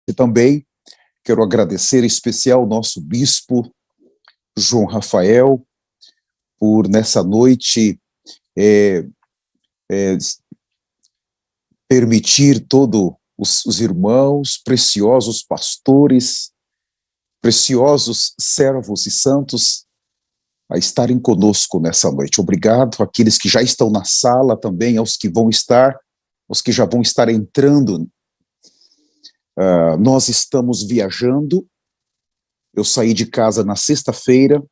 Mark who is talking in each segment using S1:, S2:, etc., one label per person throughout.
S1: E também quero agradecer em especial ao nosso bispo, João Rafael, por nessa noite é, é, permitir todos os irmãos, preciosos pastores, preciosos servos e santos, a estarem conosco nessa noite. Obrigado àqueles que já estão na sala também, aos que vão estar, aos que já vão estar entrando. Nós estamos viajando. Eu saí de casa na sexta-feira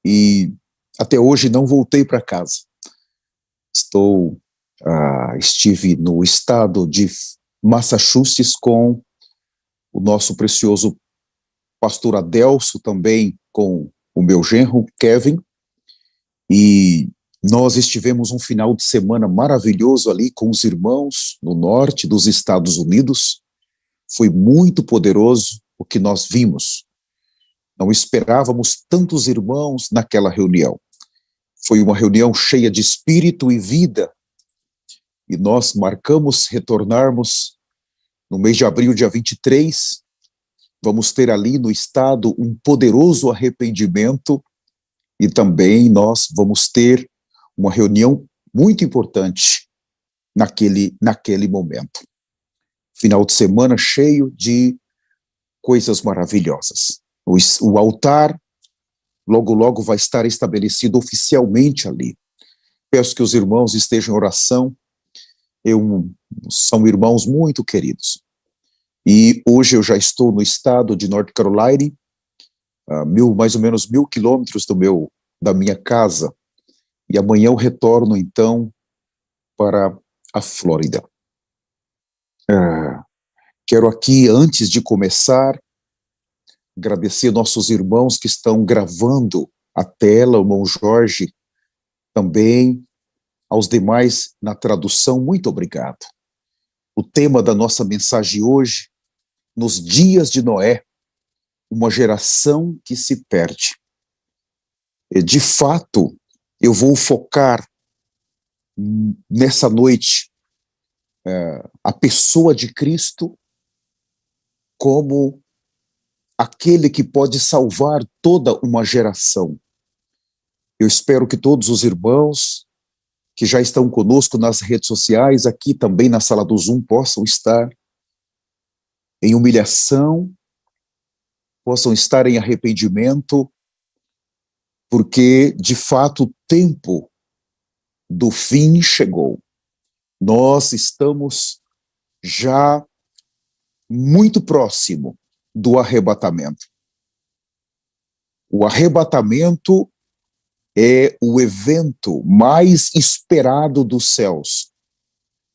S1: e até hoje não voltei para casa. Estive no estado de Massachusetts com o nosso precioso pastor Adelso, também com o meu genro, Kevin, e nós estivemos um final de semana maravilhoso ali com os irmãos no norte dos Estados Unidos. Foi muito poderoso o que nós vimos. Não esperávamos tantos irmãos naquela reunião. Foi uma reunião cheia de espírito e vida, e nós marcamos retornarmos no mês de abril, dia 23, vamos ter ali no estado um poderoso arrependimento, e também nós vamos ter uma reunião muito importante naquele momento. Final de semana cheio de coisas maravilhosas. O altar logo, logo vai estar estabelecido oficialmente ali. Peço que os irmãos estejam em oração. São irmãos muito queridos. E hoje eu já estou no estado de North Carolina, mais ou menos 1.000 quilômetros da minha casa. E amanhã eu retorno, então, para a Flórida. Quero aqui, antes de começar, agradecer nossos irmãos que estão gravando a tela, o irmão Jorge, também aos demais na tradução, muito obrigado. O tema da nossa mensagem hoje, nos dias de Noé, uma geração que se perde. De fato, eu vou focar nessa noite a pessoa de Cristo como aquele que pode salvar toda uma geração. Eu espero que todos os irmãos que já estão conosco nas redes sociais, aqui também na sala do Zoom, possam estar em humilhação, possam estar em arrependimento, porque, de fato, o tempo do fim chegou. Nós estamos já muito próximo do arrebatamento. O arrebatamento é o evento mais esperado dos céus.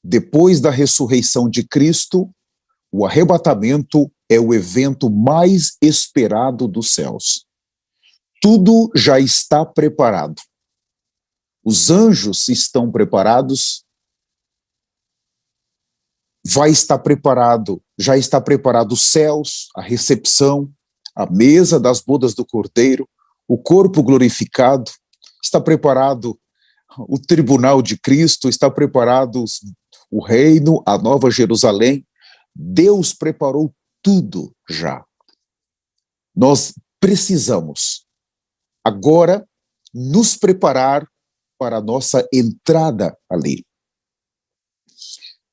S1: Depois da ressurreição de Cristo, o arrebatamento é o evento mais esperado dos céus. Tudo já está preparado. Os anjos estão preparados. Já está preparado os céus, a recepção, a mesa das bodas do Cordeiro, o corpo glorificado, está preparado o tribunal de Cristo, está preparado o reino, a nova Jerusalém. Deus preparou tudo já. Nós precisamos agora nos preparar para a nossa entrada ali.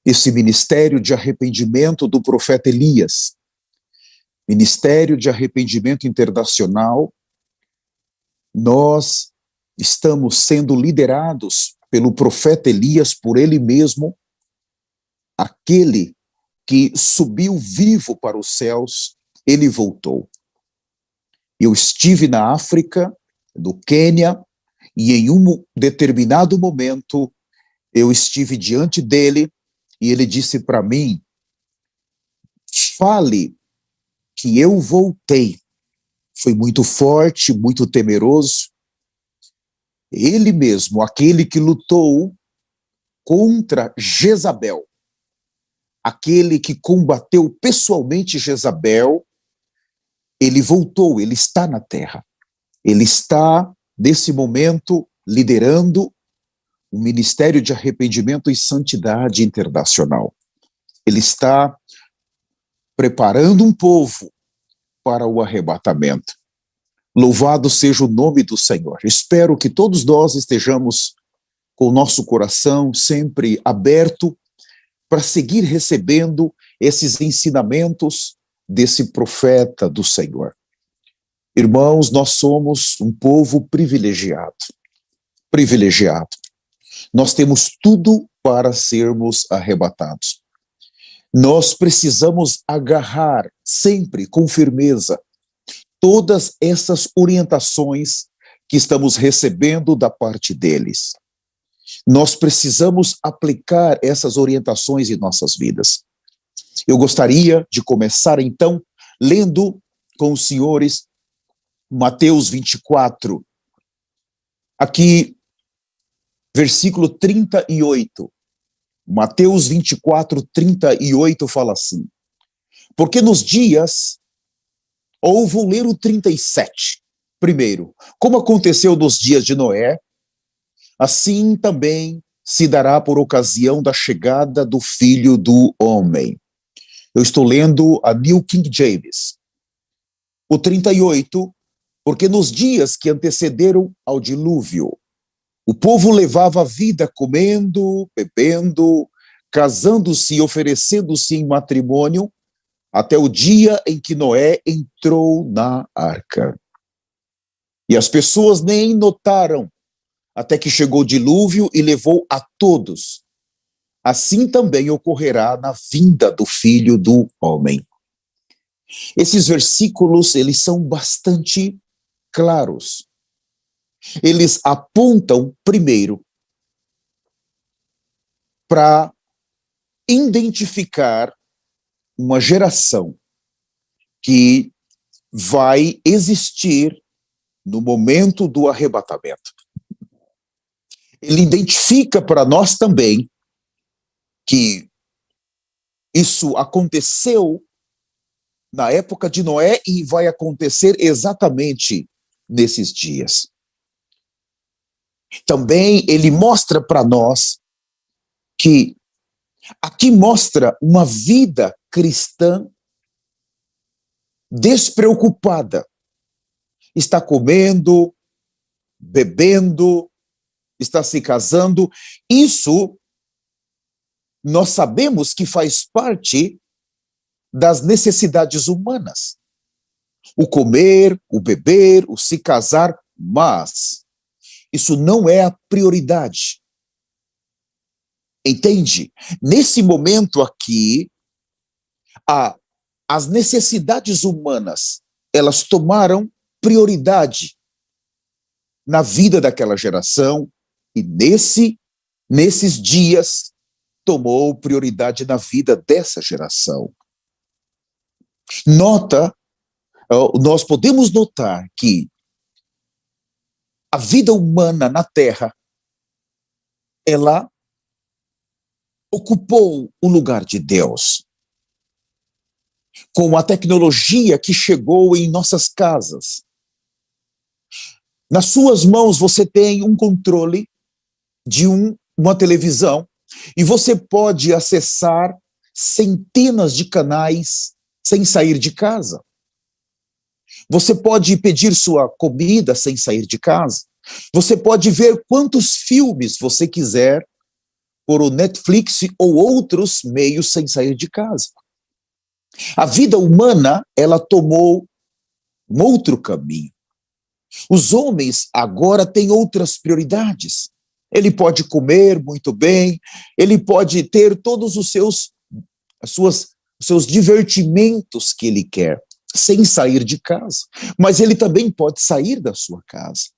S1: Esse ministério de arrependimento do profeta Elias, ministério de arrependimento internacional, nós estamos sendo liderados pelo profeta Elias, por ele mesmo, aquele que subiu vivo para os céus, ele voltou. Eu estive na África, no Quênia, e em um determinado momento eu estive diante dele e ele disse para mim: fale que eu voltei. Foi muito forte, muito temeroso. Ele mesmo, aquele que lutou contra Jezabel, aquele que combateu pessoalmente Jezabel, ele voltou, ele está na terra. Ele está, nesse momento, liderando o Ministério de Arrependimento e Santidade Internacional. Ele está preparando um povo para o arrebatamento. Louvado seja o nome do Senhor. Espero que todos nós estejamos com o nosso coração sempre aberto para seguir recebendo esses ensinamentos desse profeta do Senhor. Irmãos, nós somos um povo privilegiado. Privilegiado. Nós temos tudo para sermos arrebatados. Nós precisamos agarrar sempre com firmeza todas essas orientações que estamos recebendo da parte deles. Nós precisamos aplicar essas orientações em nossas vidas. Eu gostaria de começar, então, lendo com os senhores Mateus 24, aqui, versículo 38. Mateus 24, 38 fala assim: porque nos dias, ou vou ler o 37, primeiro, como aconteceu nos dias de Noé, assim também se dará por ocasião da chegada do Filho do Homem. Eu estou lendo a New King James. O 38, porque nos dias que antecederam ao dilúvio, o povo levava a vida comendo, bebendo, casando-se e oferecendo-se em matrimônio, até o dia em que Noé entrou na arca. E as pessoas nem notaram, até que chegou o dilúvio e levou a todos. Assim também ocorrerá na vinda do Filho do Homem. Esses versículos, eles são bastante claros. Eles apontam, primeiro, para identificar uma geração que vai existir no momento do arrebatamento. Ele identifica para nós também que isso aconteceu na época de Noé e vai acontecer exatamente nesses dias. Também ele mostra para nós que aqui mostra uma vida cristã despreocupada. Está comendo, bebendo, está se casando. Isso nós sabemos que faz parte das necessidades humanas. O comer, o beber, o se casar, mas isso não é a prioridade. Entende? Nesse momento aqui, as necessidades humanas, elas tomaram prioridade na vida daquela geração e nesses dias tomou prioridade na vida dessa geração. Nós podemos notar que a vida humana na Terra, ela ocupou o lugar de Deus. Com a tecnologia que chegou em nossas casas, nas suas mãos você tem um controle de uma televisão e você pode acessar centenas de canais sem sair de casa. Você pode pedir sua comida sem sair de casa. Você pode ver quantos filmes você quiser por o Netflix ou outros meios sem sair de casa. A vida humana, ela tomou um outro caminho. Os homens agora têm outras prioridades. Ele pode comer muito bem, ele pode ter todos os seus divertimentos que ele quer, sem sair de casa. Mas ele também pode sair da sua casa.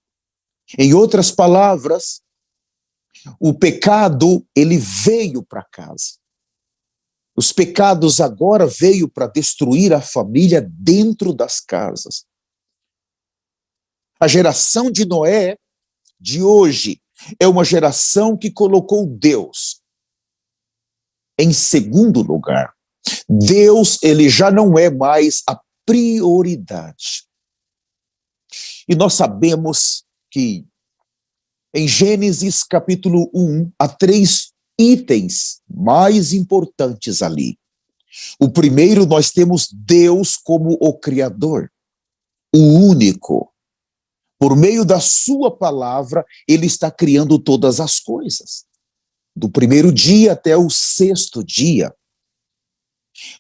S1: Em outras palavras, o pecado, ele veio para casa. Os pecados agora veio para destruir a família dentro das casas. A geração de Noé, de hoje, é uma geração que colocou Deus em segundo lugar. Deus, ele já não é mais a prioridade. E nós sabemos que em Gênesis capítulo 1, há 3 itens mais importantes ali. O primeiro, nós temos Deus como o Criador, o único. Por meio da sua palavra, ele está criando todas as coisas, do primeiro dia até o sexto dia.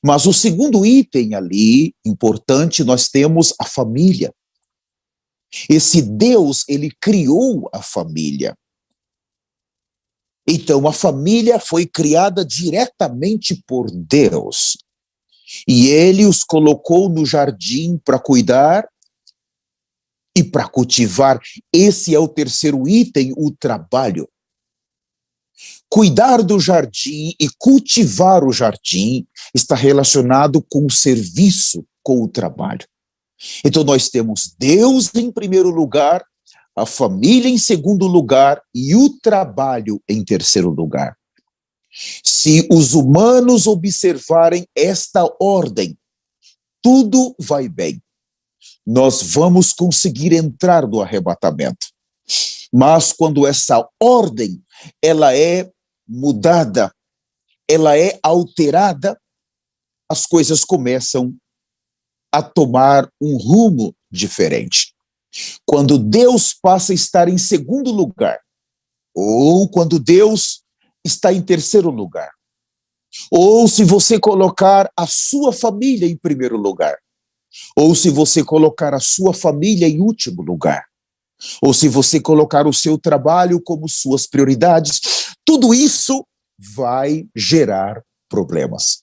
S1: Mas o segundo item ali, importante, nós temos a família. Esse Deus, ele criou a família. Então, a família foi criada diretamente por Deus. E ele os colocou no jardim para cuidar e para cultivar. Esse é o terceiro item, o trabalho. Cuidar do jardim e cultivar o jardim está relacionado com o serviço, com o trabalho. Então nós temos Deus em primeiro lugar, a família em segundo lugar e o trabalho em terceiro lugar. Se os humanos observarem esta ordem, tudo vai bem. Nós vamos conseguir entrar no arrebatamento. Mas quando essa ordem, ela é mudada, ela é alterada, as coisas começam a tomar um rumo diferente. Quando Deus passa a estar em segundo lugar, ou quando Deus está em terceiro lugar, ou se você colocar a sua família em primeiro lugar, ou se você colocar a sua família em último lugar, ou se você colocar o seu trabalho como suas prioridades, tudo isso vai gerar problemas.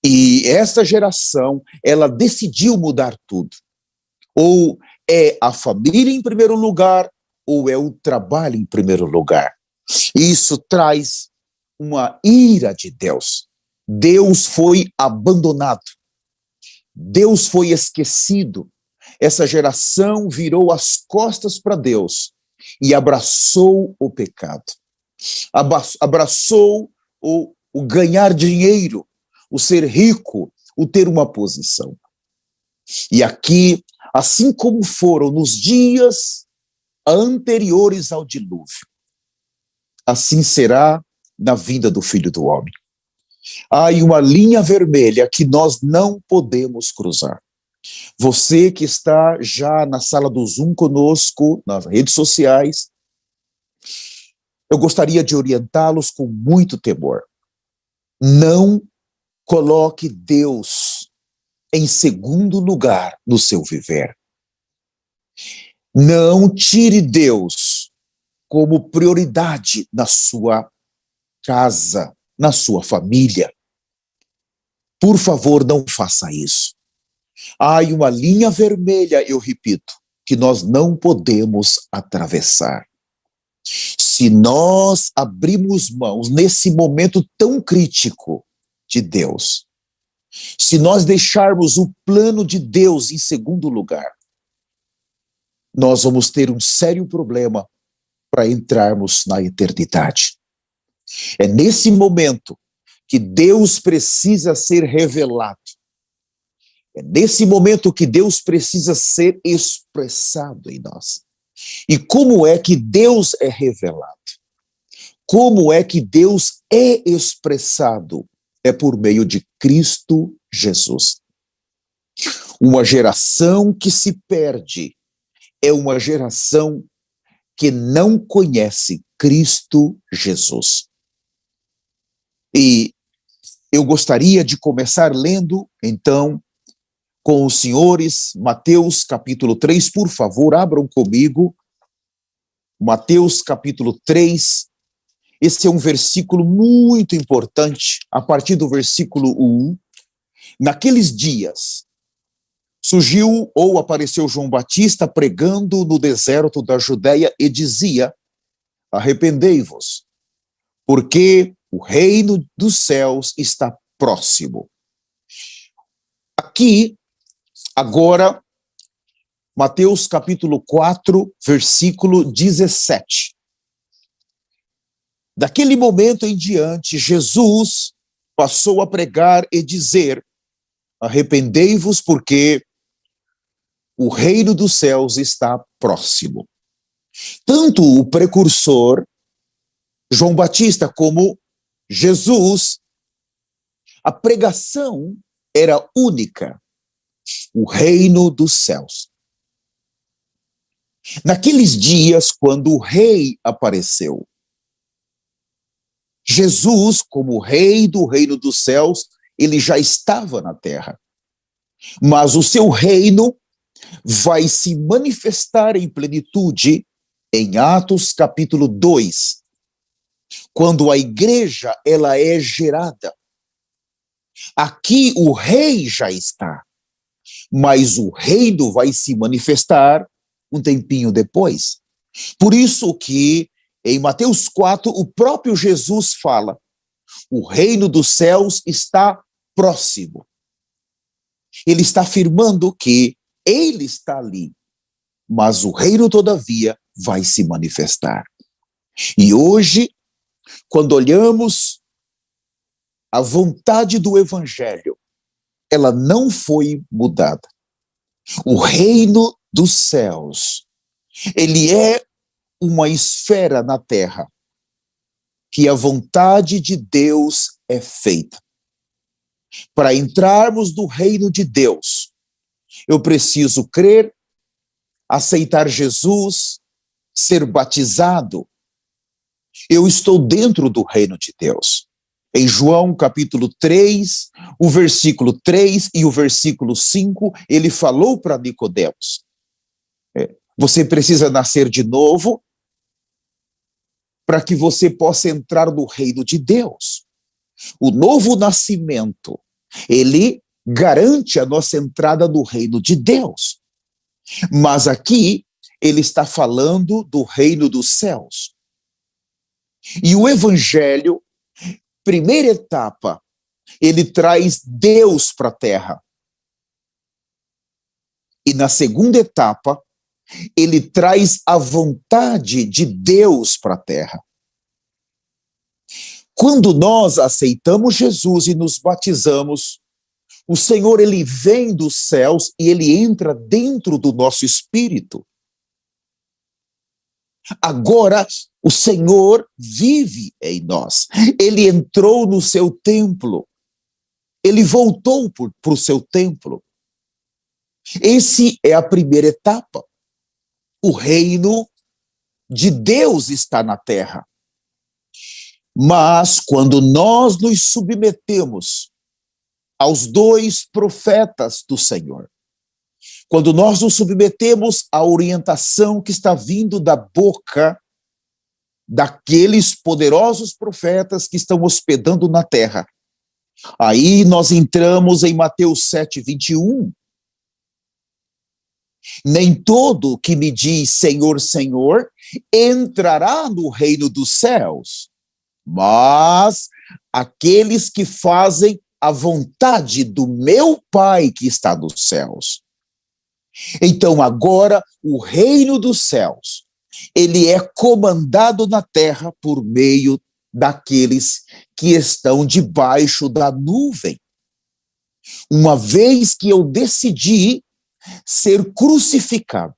S1: E essa geração, ela decidiu mudar tudo. Ou é a família em primeiro lugar, ou é o trabalho em primeiro lugar. Isso traz uma ira de Deus. Deus foi abandonado. Deus foi esquecido. Essa geração virou as costas para Deus e abraçou o pecado. Abraçou o ganhar dinheiro, o ser rico, o ter uma posição. E aqui, assim como foram nos dias anteriores ao dilúvio, assim será na vinda do Filho do Homem. Há uma linha vermelha que nós não podemos cruzar. Você que está já na sala do Zoom conosco, nas redes sociais, eu gostaria de orientá-los com muito temor. Não coloque Deus em segundo lugar no seu viver. Não tire Deus como prioridade na sua casa, na sua família. Por favor, não faça isso. Há uma linha vermelha, eu repito, que nós não podemos atravessar. Se nós abrimos mãos nesse momento tão crítico de Deus, se nós deixarmos o plano de Deus em segundo lugar, nós vamos ter um sério problema para entrarmos na eternidade. É nesse momento que Deus precisa ser revelado. É nesse momento que Deus precisa ser expressado em nós. E como é que Deus é revelado? Como é que Deus é expressado? É por meio de Cristo Jesus. Uma geração que se perde é uma geração que não conhece Cristo Jesus. E eu gostaria de começar lendo, então, com os senhores, Mateus capítulo 3, por favor, abram comigo, Mateus capítulo 3, esse é um versículo muito importante, a partir do versículo 1, naqueles dias, surgiu ou apareceu João Batista pregando no deserto da Judeia e dizia, arrependei-vos, porque o reino dos céus está próximo. Aqui, agora, Mateus capítulo 4, versículo 17. Daquele momento em diante, Jesus passou a pregar e dizer, arrependei-vos porque o reino dos céus está próximo. Tanto o precursor, João Batista, como Jesus, A pregação era única, o reino dos céus. Naqueles dias, quando o rei apareceu, Jesus, como rei do reino dos céus, ele já estava na terra. Mas o seu reino vai se manifestar em plenitude em Atos capítulo 2, quando a igreja ela é gerada. Aqui o rei já está, mas o reino vai se manifestar um tempinho depois. Por isso que em Mateus 4, o próprio Jesus fala, o reino dos céus está próximo. Ele está afirmando que ele está ali, mas o reino, todavia, vai se manifestar. E hoje, quando olhamos a vontade do evangelho, ela não foi mudada. O reino dos céus, ele é uma esfera na terra, que a vontade de Deus é feita. Para entrarmos no reino de Deus, eu preciso crer, aceitar Jesus, ser batizado. Eu estou dentro do reino de Deus. Em João capítulo 3, o versículo 3 e o versículo 5, ele falou para Nicodemos, você precisa nascer de novo para que você possa entrar no reino de Deus. O novo nascimento, ele garante a nossa entrada no reino de Deus. Mas aqui, ele está falando do reino dos céus. E o evangelho, primeira etapa, ele traz Deus para a terra. E na segunda etapa, ele traz a vontade de Deus para a terra. Quando nós aceitamos Jesus e nos batizamos, o Senhor, ele vem dos céus e ele entra dentro do nosso espírito. Agora, o Senhor vive em nós. Ele entrou no seu templo. Ele voltou para o seu templo. Esse é a primeira etapa. O reino de Deus está na terra. Mas quando nós nos submetemos aos dois profetas do Senhor, quando nós nos submetemos à orientação que está vindo da boca daqueles poderosos profetas que estão hospedando na terra, aí nós entramos em Mateus 7, 21. Nem todo que me diz Senhor, Senhor, entrará no reino dos céus, mas aqueles que fazem a vontade do meu Pai que está nos céus. Então agora o reino dos céus, ele é comandado na terra por meio daqueles que estão debaixo da nuvem. Uma vez que eu decidi ser crucificado,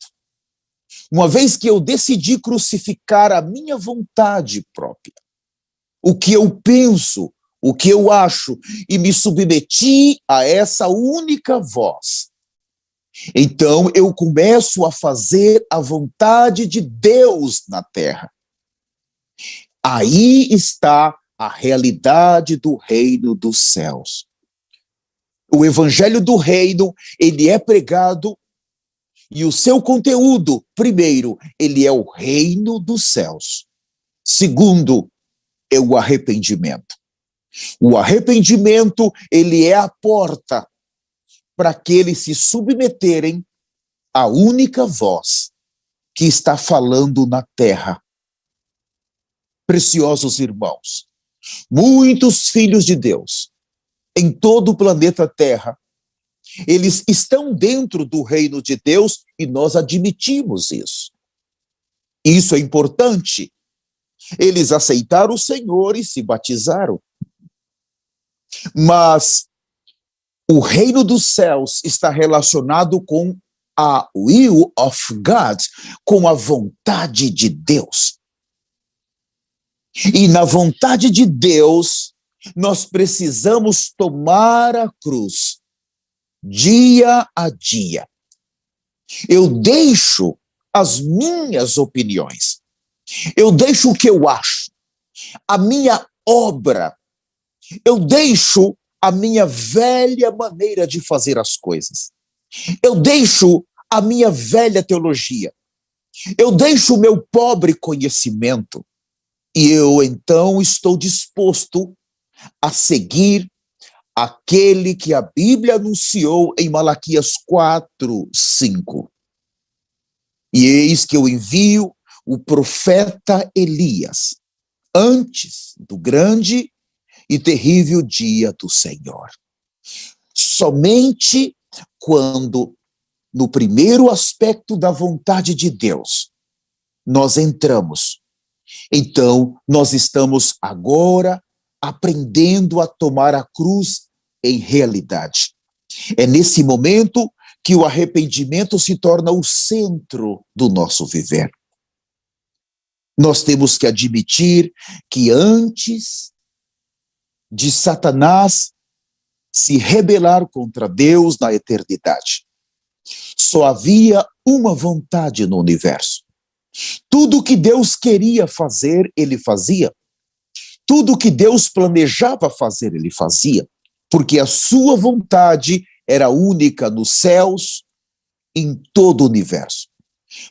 S1: uma vez que eu decidi crucificar a minha vontade própria, o que eu penso, o que eu acho, e me submeti a essa única voz, então eu começo a fazer a vontade de Deus na terra. Aí está a realidade do reino dos céus. O evangelho do reino, ele é pregado, e o seu conteúdo, primeiro, ele é o reino dos céus. Segundo, é o arrependimento. O arrependimento, ele é a porta para que eles se submeterem à única voz que está falando na terra. Preciosos irmãos, muitos filhos de Deus, em todo o planeta Terra, eles estão dentro do reino de Deus e nós admitimos isso. Isso é importante. Eles aceitaram o Senhor e se batizaram. Mas o reino dos céus está relacionado com a will of God, com a vontade de Deus. E na vontade de Deus, nós precisamos tomar a cruz dia a dia. Eu deixo as minhas opiniões, eu deixo o que eu acho, a minha obra, eu deixo a minha velha maneira de fazer as coisas, eu deixo a minha velha teologia, eu deixo o meu pobre conhecimento e eu então estou disposto a seguir aquele que a Bíblia anunciou em Malaquias 4:5. E eis que eu envio o profeta Elias antes do grande e terrível dia do Senhor. Somente quando, no primeiro aspecto da vontade de Deus, nós entramos, então nós estamos agora aprendendo a tomar a cruz em realidade. É nesse momento que o arrependimento se torna o centro do nosso viver. Nós temos que admitir que antes de Satanás se rebelar contra Deus na eternidade, só havia uma vontade no universo. Tudo que Deus queria fazer, ele fazia. Tudo que Deus planejava fazer, ele fazia, porque a sua vontade era única nos céus, em todo o universo.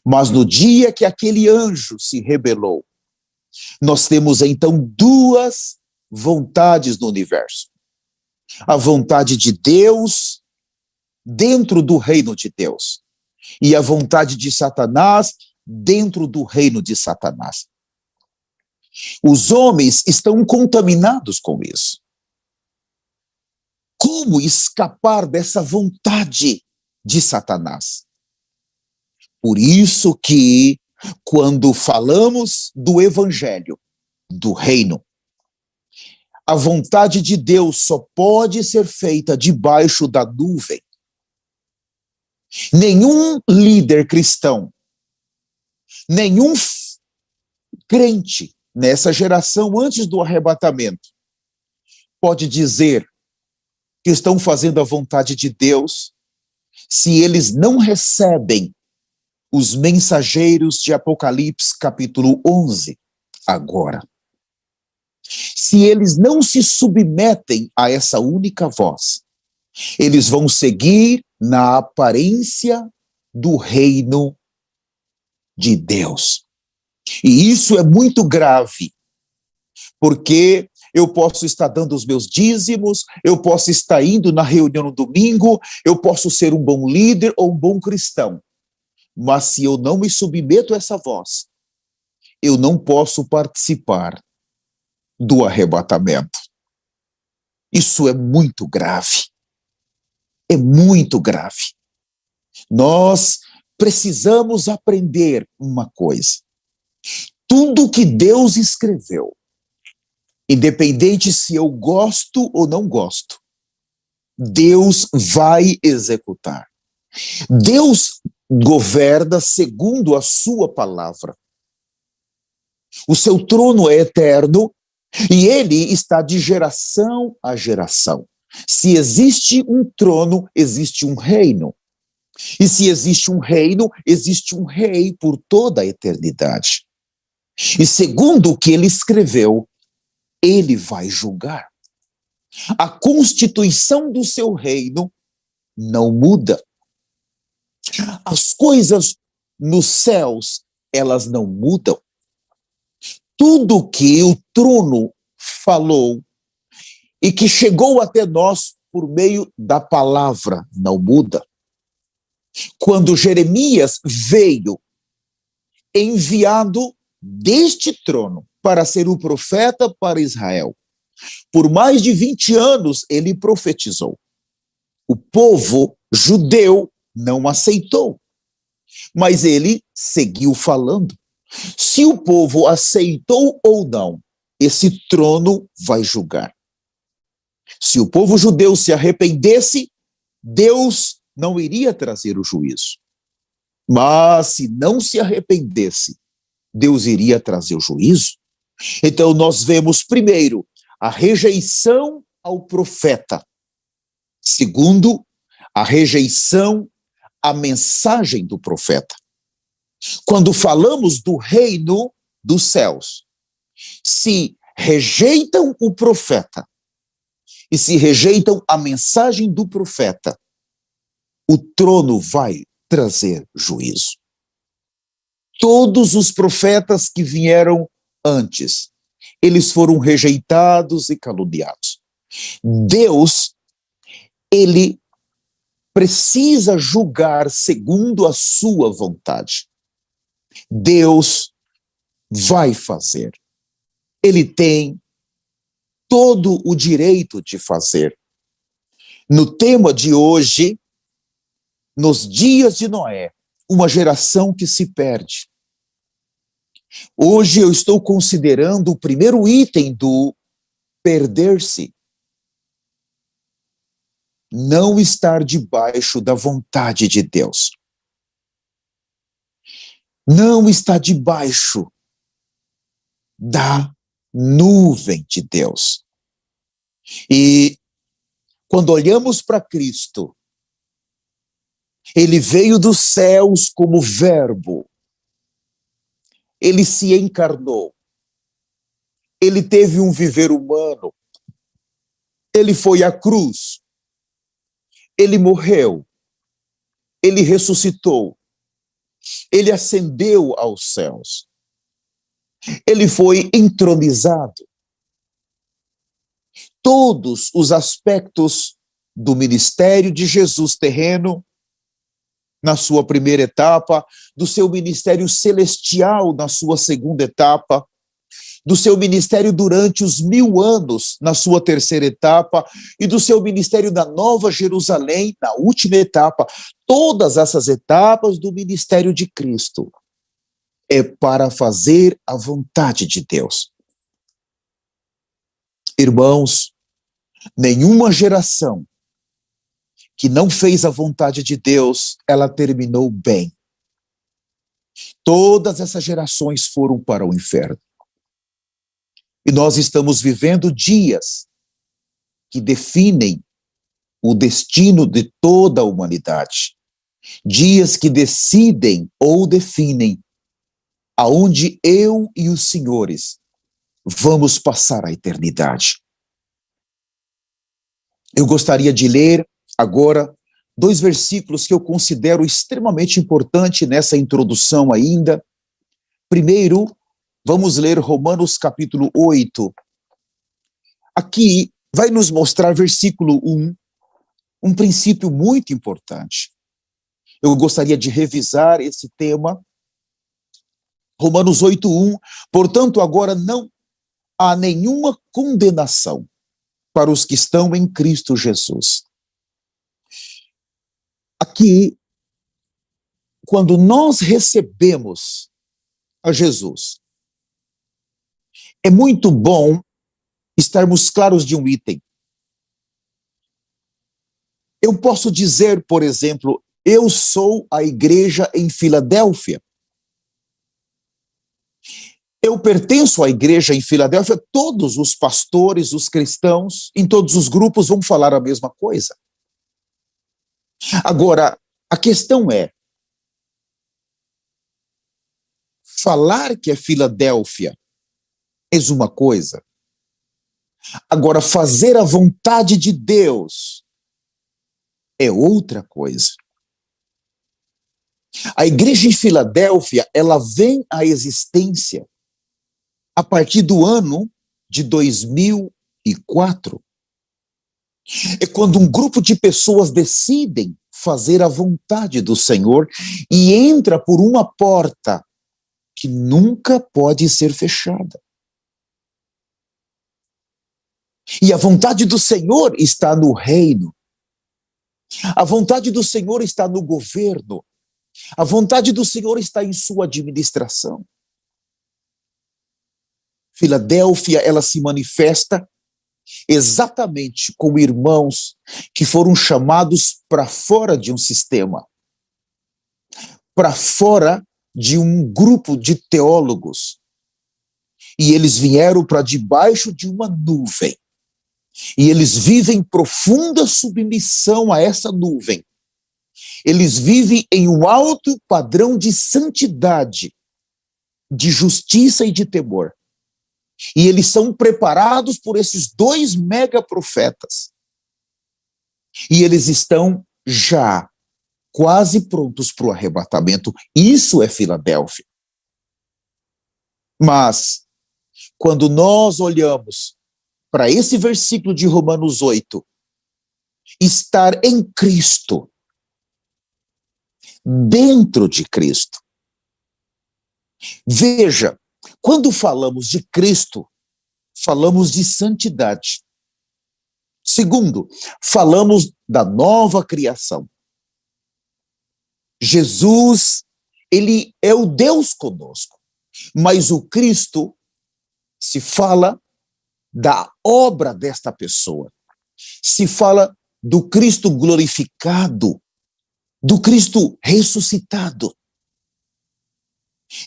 S1: Mas no dia que aquele anjo se rebelou, nós temos então duas vontades no universo. A vontade de Deus dentro do reino de Deus e a vontade de Satanás dentro do reino de Satanás. Os homens estão contaminados com isso. Como escapar dessa vontade de Satanás? Por isso que, quando falamos do evangelho, do reino, a vontade de Deus só pode ser feita debaixo da nuvem. Nenhum líder cristão, nenhum crente nessa geração antes do arrebatamento pode dizer que estão fazendo a vontade de Deus se eles não recebem os mensageiros de Apocalipse capítulo 11 agora. Se eles não se submetem a essa única voz, eles vão seguir na aparência do reino de Deus. E isso é muito grave, porque eu posso estar dando os meus dízimos, eu posso estar indo na reunião no domingo, eu posso ser um bom líder ou um bom cristão, mas se eu não me submeto a essa voz, eu não posso participar do arrebatamento. Isso é muito grave. É muito grave. Nós precisamos aprender uma coisa. Tudo que Deus escreveu, independente se eu gosto ou não gosto, Deus vai executar. Deus governa segundo a sua palavra. O seu trono é eterno e ele está de geração a geração. Se existe um trono, existe um reino. E se existe um reino, existe um rei por toda a eternidade. E segundo o que ele escreveu, ele vai julgar. A constituição do seu reino não muda. As coisas nos céus, elas não mudam. Tudo que o trono falou e que chegou até nós por meio da palavra não muda. Quando Jeremias veio enviado deste trono para ser o profeta para Israel, por mais de 20 anos ele profetizou. O povo judeu não aceitou, mas ele seguiu falando. Se o povo aceitou ou não, esse trono vai julgar. Se o povo judeu se arrependesse, Deus não iria trazer o juízo. Mas se não se arrependesse, Deus iria trazer o juízo. Então nós vemos primeiro a rejeição ao profeta. Segundo, a rejeição à mensagem do profeta. Quando falamos do reino dos céus, se rejeitam o profeta e se rejeitam a mensagem do profeta, o trono vai trazer juízo. Todos os profetas que vieram antes, eles foram rejeitados e caluniados. Deus, ele precisa julgar segundo a sua vontade. Deus vai fazer. Ele tem todo o direito de fazer. No tema de hoje, nos dias de Noé, uma geração que se perde. Hoje eu estou considerando o primeiro item do perder-se. Não estar debaixo da vontade de Deus. Não estar debaixo da nuvem de Deus. E quando olhamos para Cristo, ele veio dos céus como verbo. Ele se encarnou. Ele teve um viver humano. Ele foi à cruz. Ele morreu. Ele ressuscitou. Ele ascendeu aos céus. Ele foi entronizado. Todos os aspectos do ministério de Jesus terreno, na sua primeira etapa, do seu ministério celestial na sua segunda etapa, do seu ministério durante os 1000 anos na sua terceira etapa e do seu ministério na Nova Jerusalém na última etapa. Todas essas etapas do ministério de Cristo é para fazer a vontade de Deus. Irmãos, nenhuma geração que não fez a vontade de Deus, ela terminou bem. Todas essas gerações foram para o inferno. E nós estamos vivendo dias que definem o destino de toda a humanidade. Dias que decidem ou definem aonde eu e os senhores vamos passar a eternidade. Eu gostaria de ler agora 2 versículos que eu considero extremamente importantes nessa introdução ainda. Primeiro, vamos ler Romanos capítulo 8. Aqui vai nos mostrar versículo 1, um princípio muito importante. Eu gostaria de revisar esse tema. Romanos 8:1, portanto agora não há nenhuma condenação para os que estão em Cristo Jesus. Aqui, quando nós recebemos a Jesus, é muito bom estarmos claros de um item. Eu posso dizer, por exemplo, eu sou a igreja em Filadélfia. Eu pertenço à igreja em Filadélfia, todos os pastores, os cristãos, em todos os grupos vão falar a mesma coisa. Agora, a questão é, falar que é Filadélfia é uma coisa. Agora, fazer a vontade de Deus é outra coisa. A igreja em Filadélfia, ela vem à existência a partir do ano de 2004. É quando um grupo de pessoas decidem fazer a vontade do Senhor e entra por uma porta que nunca pode ser fechada. E a vontade do Senhor está no reino. A vontade do Senhor está no governo. A vontade do Senhor está em sua administração. Filadélfia, ela se manifesta exatamente como irmãos que foram chamados para fora de um sistema, para fora de um grupo de teólogos. E eles vieram para debaixo de uma nuvem. E eles vivem profunda submissão a essa nuvem. Eles vivem em um alto padrão de santidade, de justiça e de temor. E eles são preparados por esses 2 mega profetas. E eles estão já quase prontos para o arrebatamento. Isso é Filadélfia. Mas, quando nós olhamos para esse versículo de Romanos 8, estar em Cristo, dentro de Cristo. Veja, quando falamos de Cristo, falamos de santidade. Segundo, falamos da nova criação. Jesus, ele é o Deus conosco, mas o Cristo se fala da obra desta pessoa, se fala do Cristo glorificado, do Cristo ressuscitado.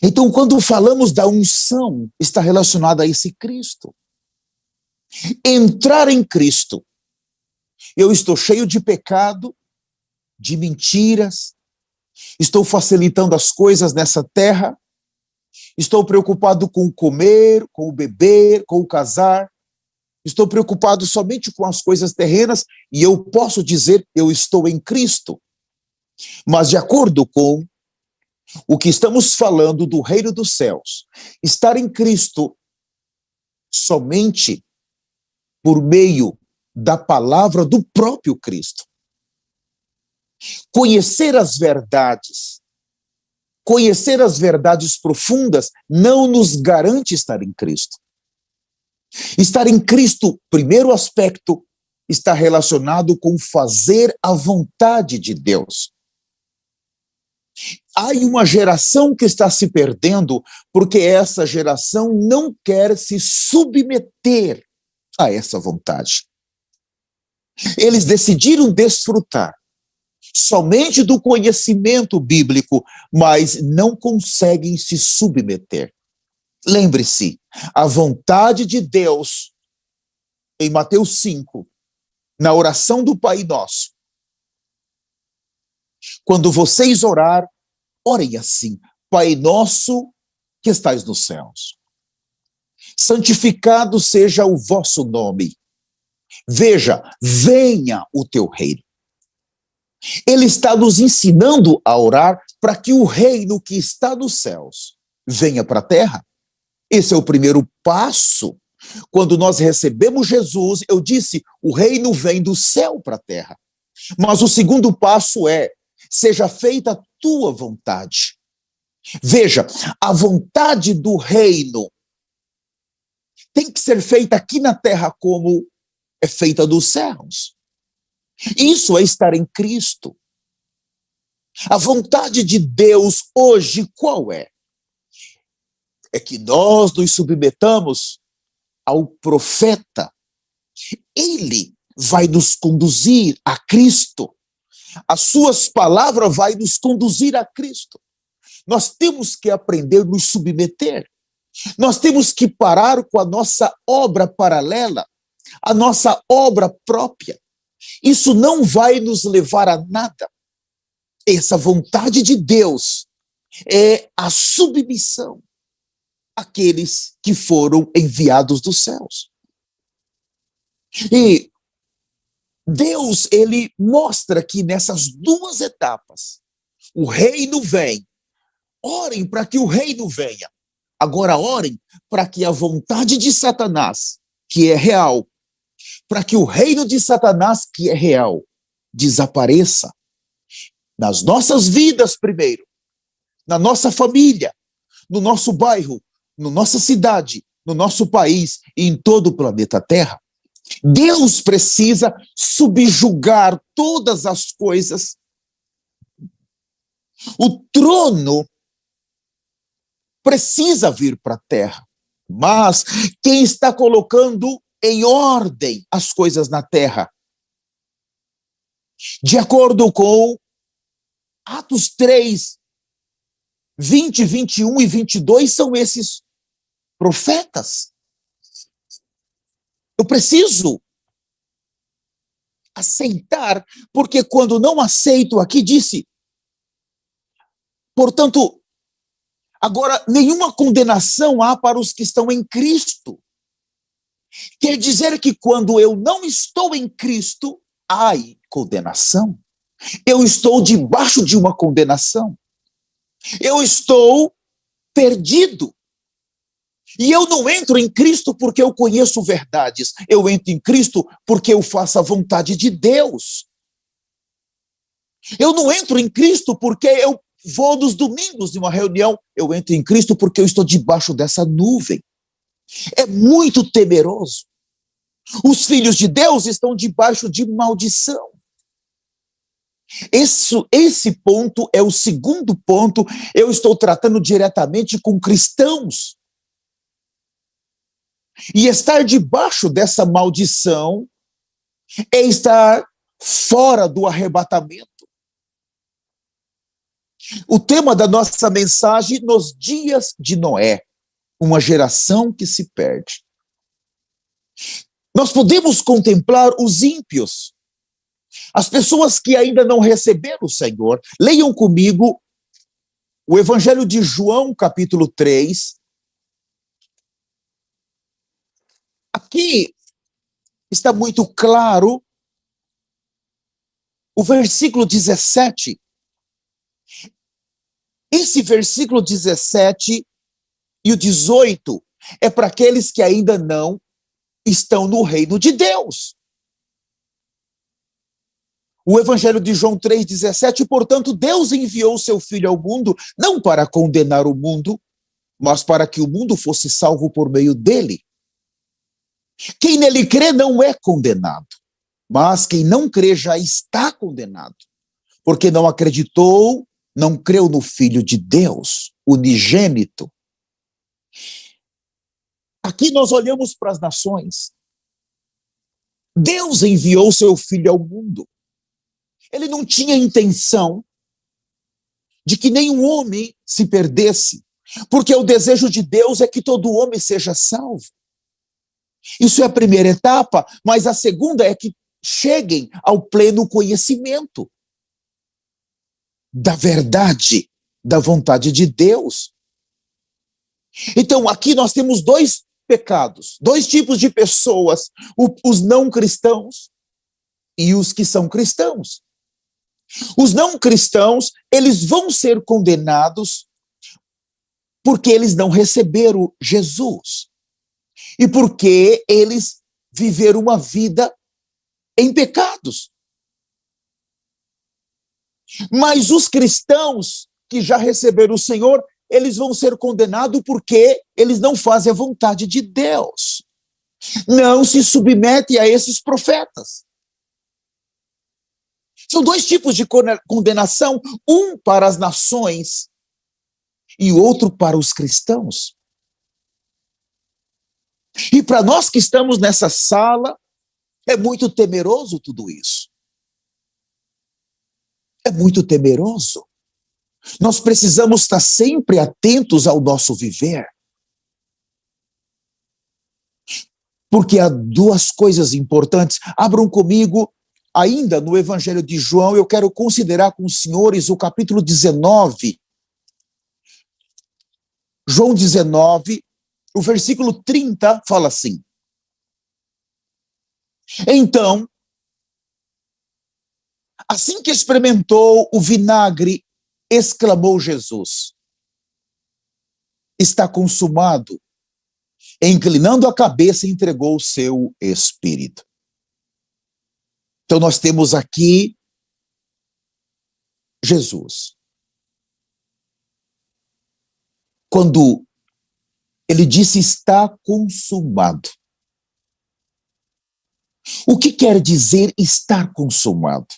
S1: Então, quando falamos da unção, está relacionada a esse Cristo. Entrar em Cristo. Eu estou cheio de pecado, de mentiras, estou facilitando as coisas nessa terra, estou preocupado com o comer, com o beber, com o casar, estou preocupado somente com as coisas terrenas, e eu posso dizer, eu estou em Cristo. Mas de acordo com o que estamos falando do reino dos céus, estar em Cristo somente por meio da palavra do próprio Cristo. Conhecer as verdades profundas não nos garante estar em Cristo. Estar em Cristo, primeiro aspecto, está relacionado com fazer a vontade de Deus. Há uma geração que está se perdendo porque essa geração não quer se submeter a essa vontade. Eles decidiram desfrutar somente do conhecimento bíblico, mas não conseguem se submeter. Lembre-se, a vontade de Deus, em Mateus 5, na oração do Pai Nosso, quando vocês orem assim: Pai nosso que estais nos céus, santificado seja o vosso nome. Veja, venha o teu reino. Ele está nos ensinando a orar para que o reino que está nos céus venha para a terra. Esse é o primeiro passo. Quando nós recebemos Jesus, eu disse, o reino vem do céu para a terra. Mas o segundo passo é: seja feita a tua vontade. Veja, a vontade do reino tem que ser feita aqui na terra como é feita dos céus. Isso é estar em Cristo. A vontade de Deus hoje qual é? É que nós nos submetamos ao profeta. Ele vai nos conduzir a Cristo. As suas palavras vai nos conduzir a Cristo. Nós temos que aprender a nos submeter. Nós temos que parar com a nossa obra paralela, a nossa obra própria. Isso não vai nos levar a nada. Essa vontade de Deus é a submissão àqueles que foram enviados dos céus. E Deus, ele mostra que nessas 2 etapas, o reino vem. Orem para que o reino venha. Agora orem para que a vontade de Satanás, que é real, para que o reino de Satanás, que é real, desapareça nas nossas vidas primeiro, na nossa família, no nosso bairro, na nossa cidade, no nosso país e em todo o planeta Terra. Deus precisa subjugar todas as coisas. O trono precisa vir para a terra, mas quem está colocando em ordem as coisas na terra? De acordo com Atos 3, 20, 21 e 22, são esses profetas. Eu preciso aceitar, porque quando não aceito, aqui disse, portanto, agora nenhuma condenação há para os que estão em Cristo. Quer dizer que quando eu não estou em Cristo, há condenação. Eu estou debaixo de uma condenação. Eu estou perdido. E eu não entro em Cristo porque eu conheço verdades. Eu entro em Cristo porque eu faço a vontade de Deus. Eu não entro em Cristo porque eu vou nos domingos de uma reunião. Eu entro em Cristo porque eu estou debaixo dessa nuvem. É muito temeroso. Os filhos de Deus estão debaixo de maldição. Esse ponto é o segundo ponto. Eu estou tratando diretamente com cristãos. E estar debaixo dessa maldição é estar fora do arrebatamento. O tema da nossa mensagem, nos dias de Noé, uma geração que se perde. Nós podemos contemplar os ímpios, as pessoas que ainda não receberam o Senhor. Leiam comigo o Evangelho de João, capítulo 3. Aqui está muito claro o versículo 17. Esse versículo 17 e o 18 é para aqueles que ainda não estão no reino de Deus. O Evangelho de João 3,17, portanto, Deus enviou seu Filho ao mundo, não para condenar o mundo, mas para que o mundo fosse salvo por meio dele. Quem nele crê não é condenado, mas quem não crê já está condenado, porque não acreditou, não creu no Filho de Deus, unigênito. Aqui nós olhamos para as nações. Deus enviou seu Filho ao mundo. Ele não tinha intenção de que nenhum homem se perdesse, porque o desejo de Deus é que todo homem seja salvo. Isso é a primeira etapa, mas a segunda é que cheguem ao pleno conhecimento da verdade, da vontade de Deus. Então, aqui nós temos dois pecados, dois tipos de pessoas, os não cristãos e os que são cristãos. Os não cristãos, eles vão ser condenados porque eles não receberam Jesus e porque eles viveram uma vida em pecados. Mas os cristãos que já receberam o Senhor, eles vão ser condenados porque eles não fazem a vontade de Deus. Não se submetem a esses profetas. São dois tipos de condenação, um para as nações e outro para os cristãos. E para nós que estamos nessa sala, é muito temeroso tudo isso. É muito temeroso. Nós precisamos estar sempre atentos ao nosso viver. Porque há duas coisas importantes. Abram comigo, ainda no Evangelho de João, eu quero considerar com os senhores o capítulo 19. João 19, o versículo 30 fala assim. Então, assim que experimentou o vinagre, exclamou Jesus: está consumado. Inclinando a cabeça, entregou o seu espírito. Então nós temos aqui Jesus. Quando ele disse está consumado. O que quer dizer estar consumado?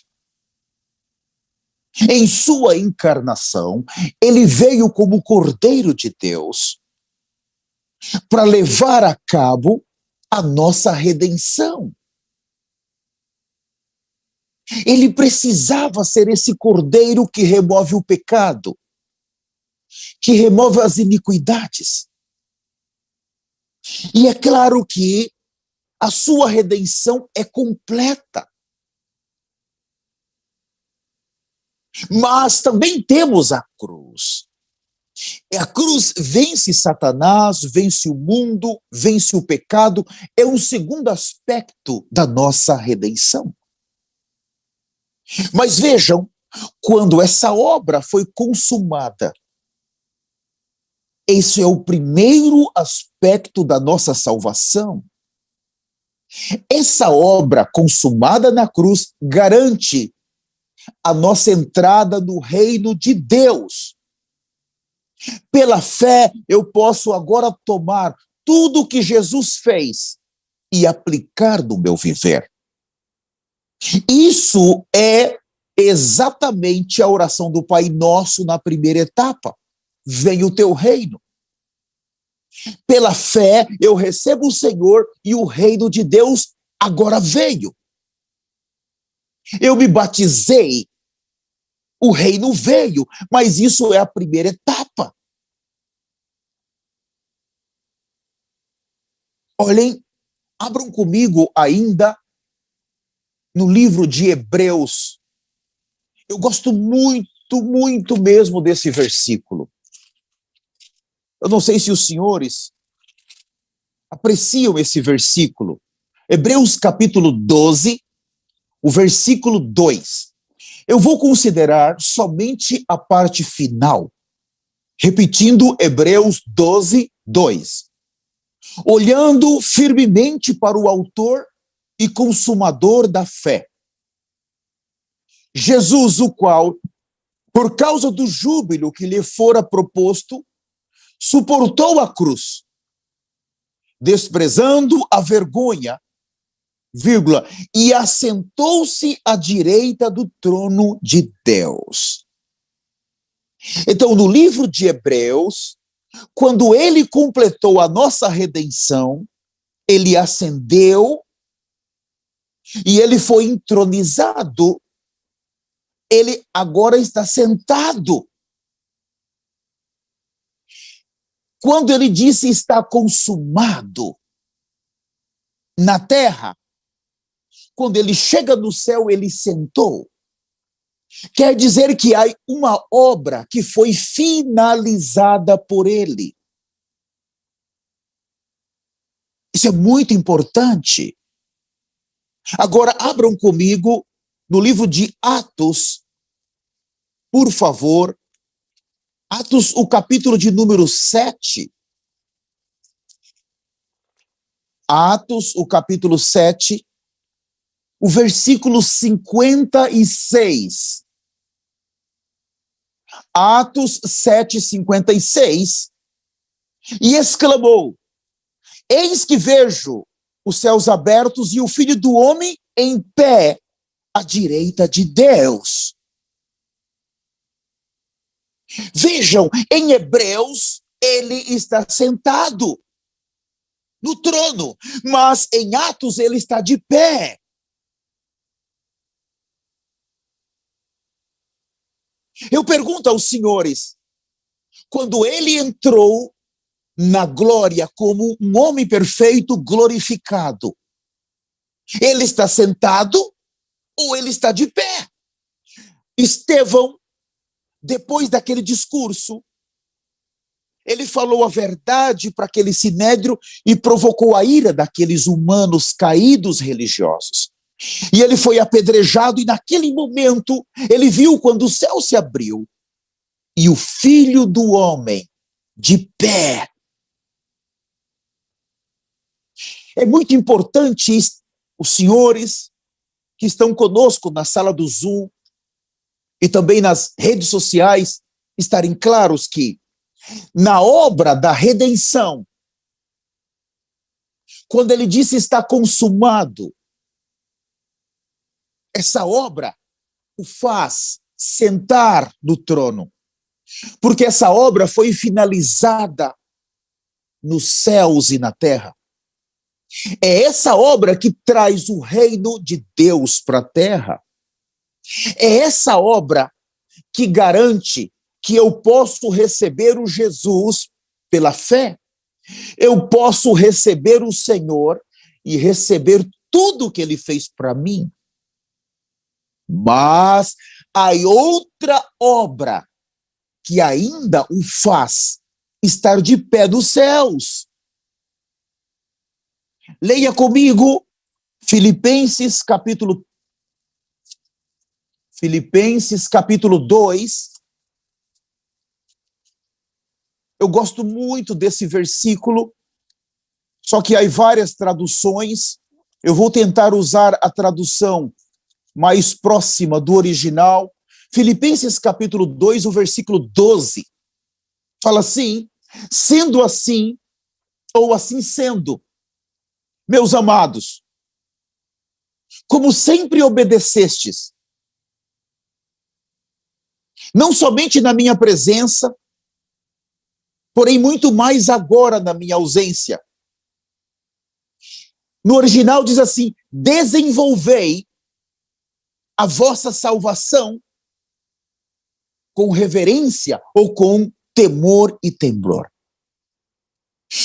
S1: Em sua encarnação, ele veio como Cordeiro de Deus para levar a cabo a nossa redenção. Ele precisava ser esse Cordeiro que remove o pecado, que remove as iniquidades. E é claro que a sua redenção é completa. Mas também temos a cruz. E a cruz vence Satanás, vence o mundo, vence o pecado. É um segundo aspecto da nossa redenção. Mas vejam, quando essa obra foi consumada, esse é o primeiro aspecto da nossa salvação. Essa obra consumada na cruz garante a nossa entrada no reino de Deus. Pela fé, eu posso agora tomar tudo o que Jesus fez e aplicar no meu viver. Isso é exatamente a oração do Pai Nosso na primeira etapa. Venha o teu reino. Pela fé, eu recebo o Senhor e o reino de Deus agora veio. Eu me batizei, o reino veio, mas isso é a primeira etapa. Olhem, abram comigo ainda no livro de Hebreus. Eu gosto muito, muito mesmo desse versículo. Eu não sei se os senhores apreciam esse versículo. Hebreus capítulo 12, o versículo 2. Eu vou considerar somente a parte final, repetindo Hebreus 12, 2. Olhando firmemente para o autor e consumador da fé, Jesus, o qual, por causa do júbilo que lhe fora proposto, suportou a cruz, desprezando a vergonha, vírgula, e assentou-se à direita do trono de Deus. Então, no livro de Hebreus, quando ele completou a nossa redenção, ele ascendeu e ele foi entronizado. Ele agora está sentado. Quando ele disse está consumado na terra, quando ele chega no céu, ele sentou. Quer dizer que há uma obra que foi finalizada por ele. Isso é muito importante. Agora, abram comigo no livro de Atos, por favor. Atos, o capítulo de número 7. Atos, o capítulo 7, o versículo 56. Atos 7, 56. E exclamou: eis que vejo os céus abertos e o Filho do Homem em pé à direita de Deus. Vejam, em Hebreus, ele está sentado no trono, mas em Atos ele está de pé. Eu pergunto aos senhores, quando ele entrou na glória como um homem perfeito glorificado, ele está sentado ou ele está de pé? Estevão, depois daquele discurso, ele falou a verdade para aquele sinédrio e provocou a ira daqueles humanos caídos religiosos. E ele foi apedrejado, e naquele momento ele viu quando o céu se abriu e o Filho do Homem de pé. É muito importante os senhores que estão conosco na sala do Zoom e também nas redes sociais estarem claros que na obra da redenção, quando ele disse está consumado, essa obra o faz sentar no trono, porque essa obra foi finalizada nos céus e na terra. É essa obra que traz o reino de Deus para a terra. É essa obra que garante que eu posso receber o Jesus pela fé. Eu posso receber o Senhor e receber tudo que ele fez para mim. Mas há outra obra que ainda o faz estar de pé nos céus. Leia comigo Filipenses capítulo 2. Eu gosto muito desse versículo, só que há várias traduções. Eu vou tentar usar a tradução mais próxima do original. Filipenses capítulo 2, o versículo 12. Fala assim: sendo assim, ou assim sendo, meus amados, como sempre obedecestes, não somente na minha presença, porém muito mais agora na minha ausência. No original diz assim: desenvolvei a vossa salvação com reverência ou com temor e temblor.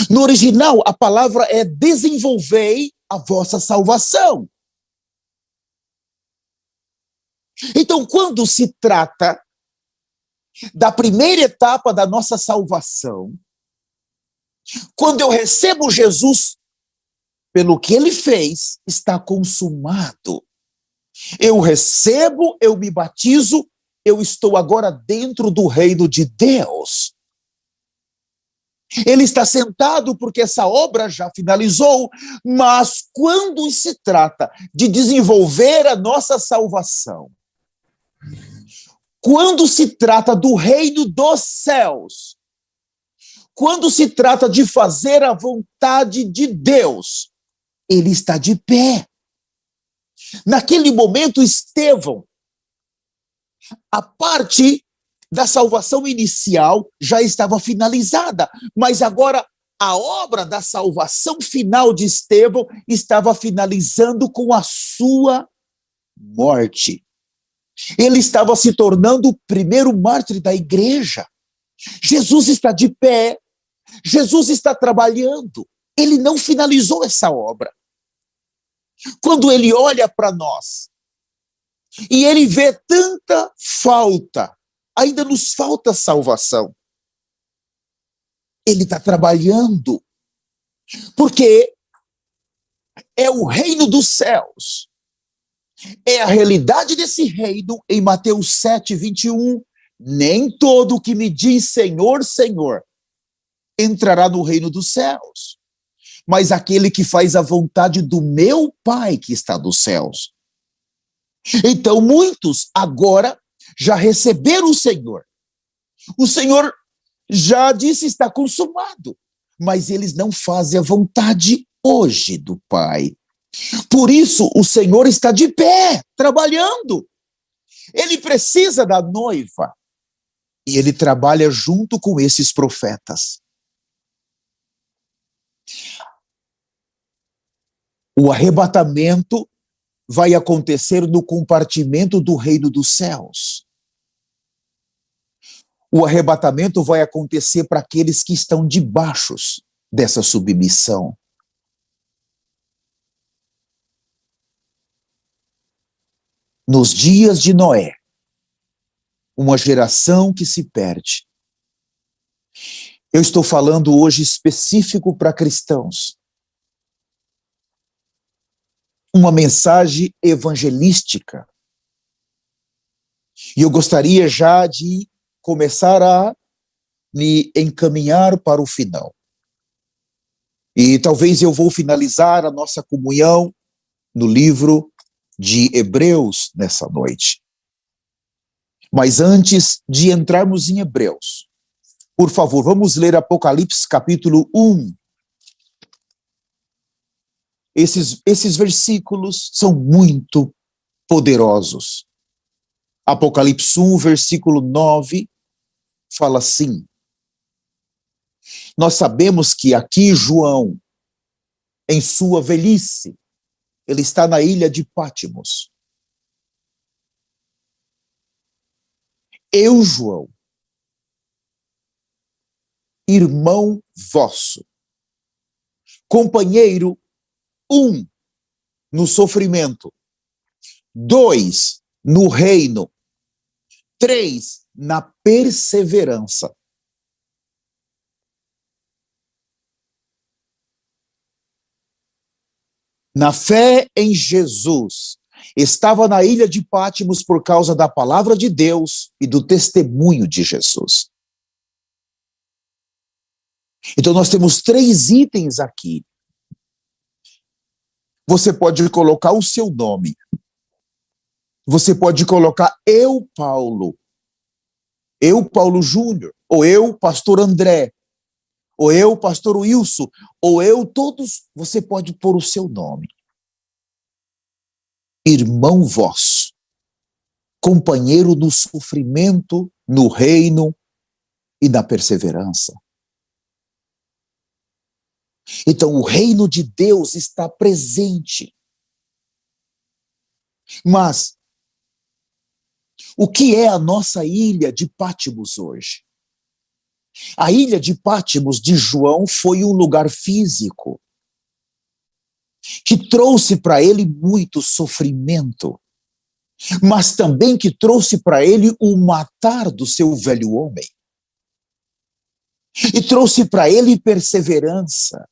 S1: No original, a palavra é desenvolvei a vossa salvação. Então, quando se trata da primeira etapa da nossa salvação, quando eu recebo Jesus pelo que ele fez, está consumado. Eu recebo, eu me batizo, eu estou agora dentro do reino de Deus. Ele está sentado porque essa obra já finalizou, mas quando se trata de desenvolver a nossa salvação, quando se trata do reino dos céus, quando se trata de fazer a vontade de Deus, ele está de pé. Naquele momento, Estevão, a parte da salvação inicial já estava finalizada, mas agora a obra da salvação final de Estevão estava finalizando com a sua morte. Ele estava se tornando o primeiro mártir da igreja. Jesus está de pé, Jesus está trabalhando, ele não finalizou essa obra. Quando ele olha para nós e ele vê tanta falta, ainda nos falta salvação, ele está trabalhando, porque é o reino dos céus, é a realidade desse reino. Em Mateus 7, 21, nem todo que me diz Senhor, Senhor, entrará no reino dos céus, mas aquele que faz a vontade do meu Pai que está nos céus. Então muitos agora já receberam o Senhor. O Senhor já disse está consumado, mas eles não fazem a vontade hoje do Pai. Por isso o Senhor está de pé, trabalhando. Ele precisa da noiva e ele trabalha junto com esses profetas. O arrebatamento vai acontecer no compartimento do reino dos céus. O arrebatamento vai acontecer para aqueles que estão debaixo dessa submissão. Nos dias de Noé, uma geração que se perde. Eu estou falando hoje específico para cristãos. Uma mensagem evangelística. E eu gostaria já de começar a me encaminhar para o final. E talvez eu vou finalizar a nossa comunhão no livro de Hebreus nessa noite. Mas antes de entrarmos em Hebreus, por favor, vamos ler Apocalipse capítulo 1. Esses versículos são muito poderosos. Apocalipse 1, versículo 9, fala assim: nós sabemos que aqui João, em sua velhice, ele está na ilha de Pátimos. Eu, João, irmão vosso, companheiro, um, no sofrimento, dois, no reino, três, na perseverança. Na fé em Jesus, estava na ilha de Pátimos por causa da palavra de Deus e do testemunho de Jesus. Então nós temos 3 itens aqui. Você pode colocar o seu nome. Você pode colocar eu, Paulo Júnior, ou eu, pastor André, ou eu, pastor Wilson, ou eu, todos, você pode pôr o seu nome. Irmão vosso, companheiro no sofrimento, no reino e na perseverança. Então, o reino de Deus está presente. Mas, o que é a nossa ilha de Pátimos hoje? A ilha de Pátimos de João foi um lugar físico que trouxe para ele muito sofrimento, mas também que trouxe para ele o matar do seu velho homem. E trouxe para ele perseverança.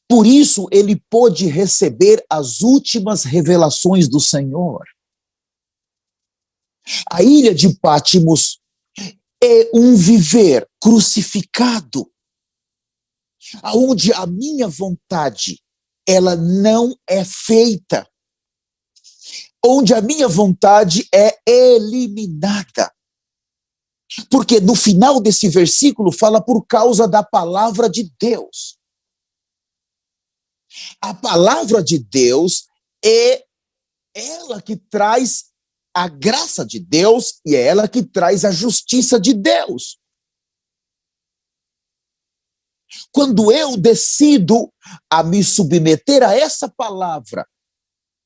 S1: Por isso ele pôde receber as últimas revelações do Senhor. A ilha de Pátimos é um viver crucificado, aonde a minha vontade, ela não é feita, onde a minha vontade é eliminada. Porque no final desse versículo fala por causa da palavra de Deus. A palavra de Deus é ela que traz a graça de Deus e é ela que traz a justiça de Deus. Quando eu decido a me submeter a essa palavra,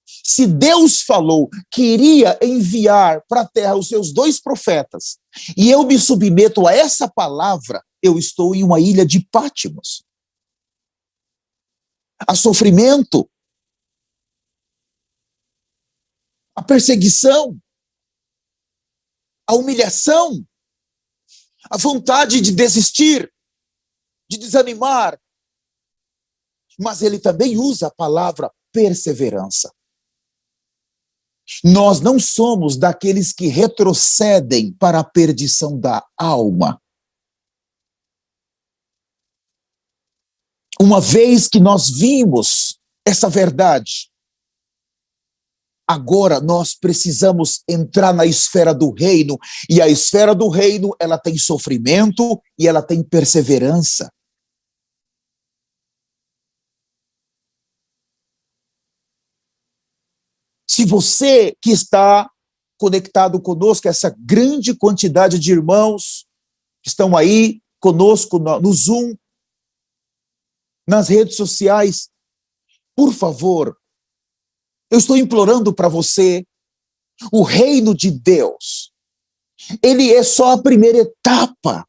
S1: se Deus falou que iria enviar para a terra os seus 2 profetas, e eu me submeto a essa palavra, eu estou em uma ilha de Pátimos. A sofrimento, a perseguição, a humilhação, a vontade de desistir, de desanimar. Mas ele também usa a palavra perseverança. Nós não somos daqueles que retrocedem para a perdição da alma. Uma vez que nós vimos essa verdade, agora nós precisamos entrar na esfera do reino, e a esfera do reino, ela tem sofrimento e ela tem perseverança. Se você que está conectado conosco, essa grande quantidade de irmãos que estão aí conosco no Zoom, nas redes sociais, por favor, eu estou implorando para você, o reino de Deus, ele é só a primeira etapa.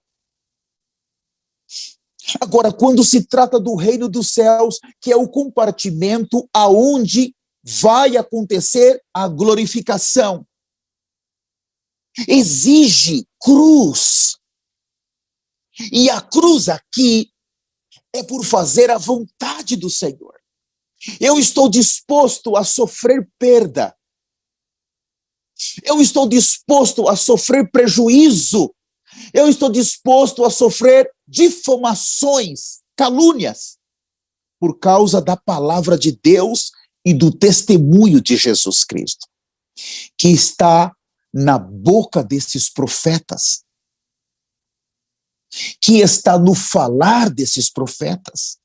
S1: Agora, quando se trata do reino dos céus, que é o compartimento aonde vai acontecer a glorificação, exige cruz. E a cruz aqui é por fazer a vontade do Senhor. Eu estou disposto a sofrer perda. Eu estou disposto a sofrer prejuízo. Eu estou disposto a sofrer difamações, calúnias, por causa da palavra de Deus e do testemunho de Jesus Cristo, que está na boca desses profetas, que está no falar desses profetas.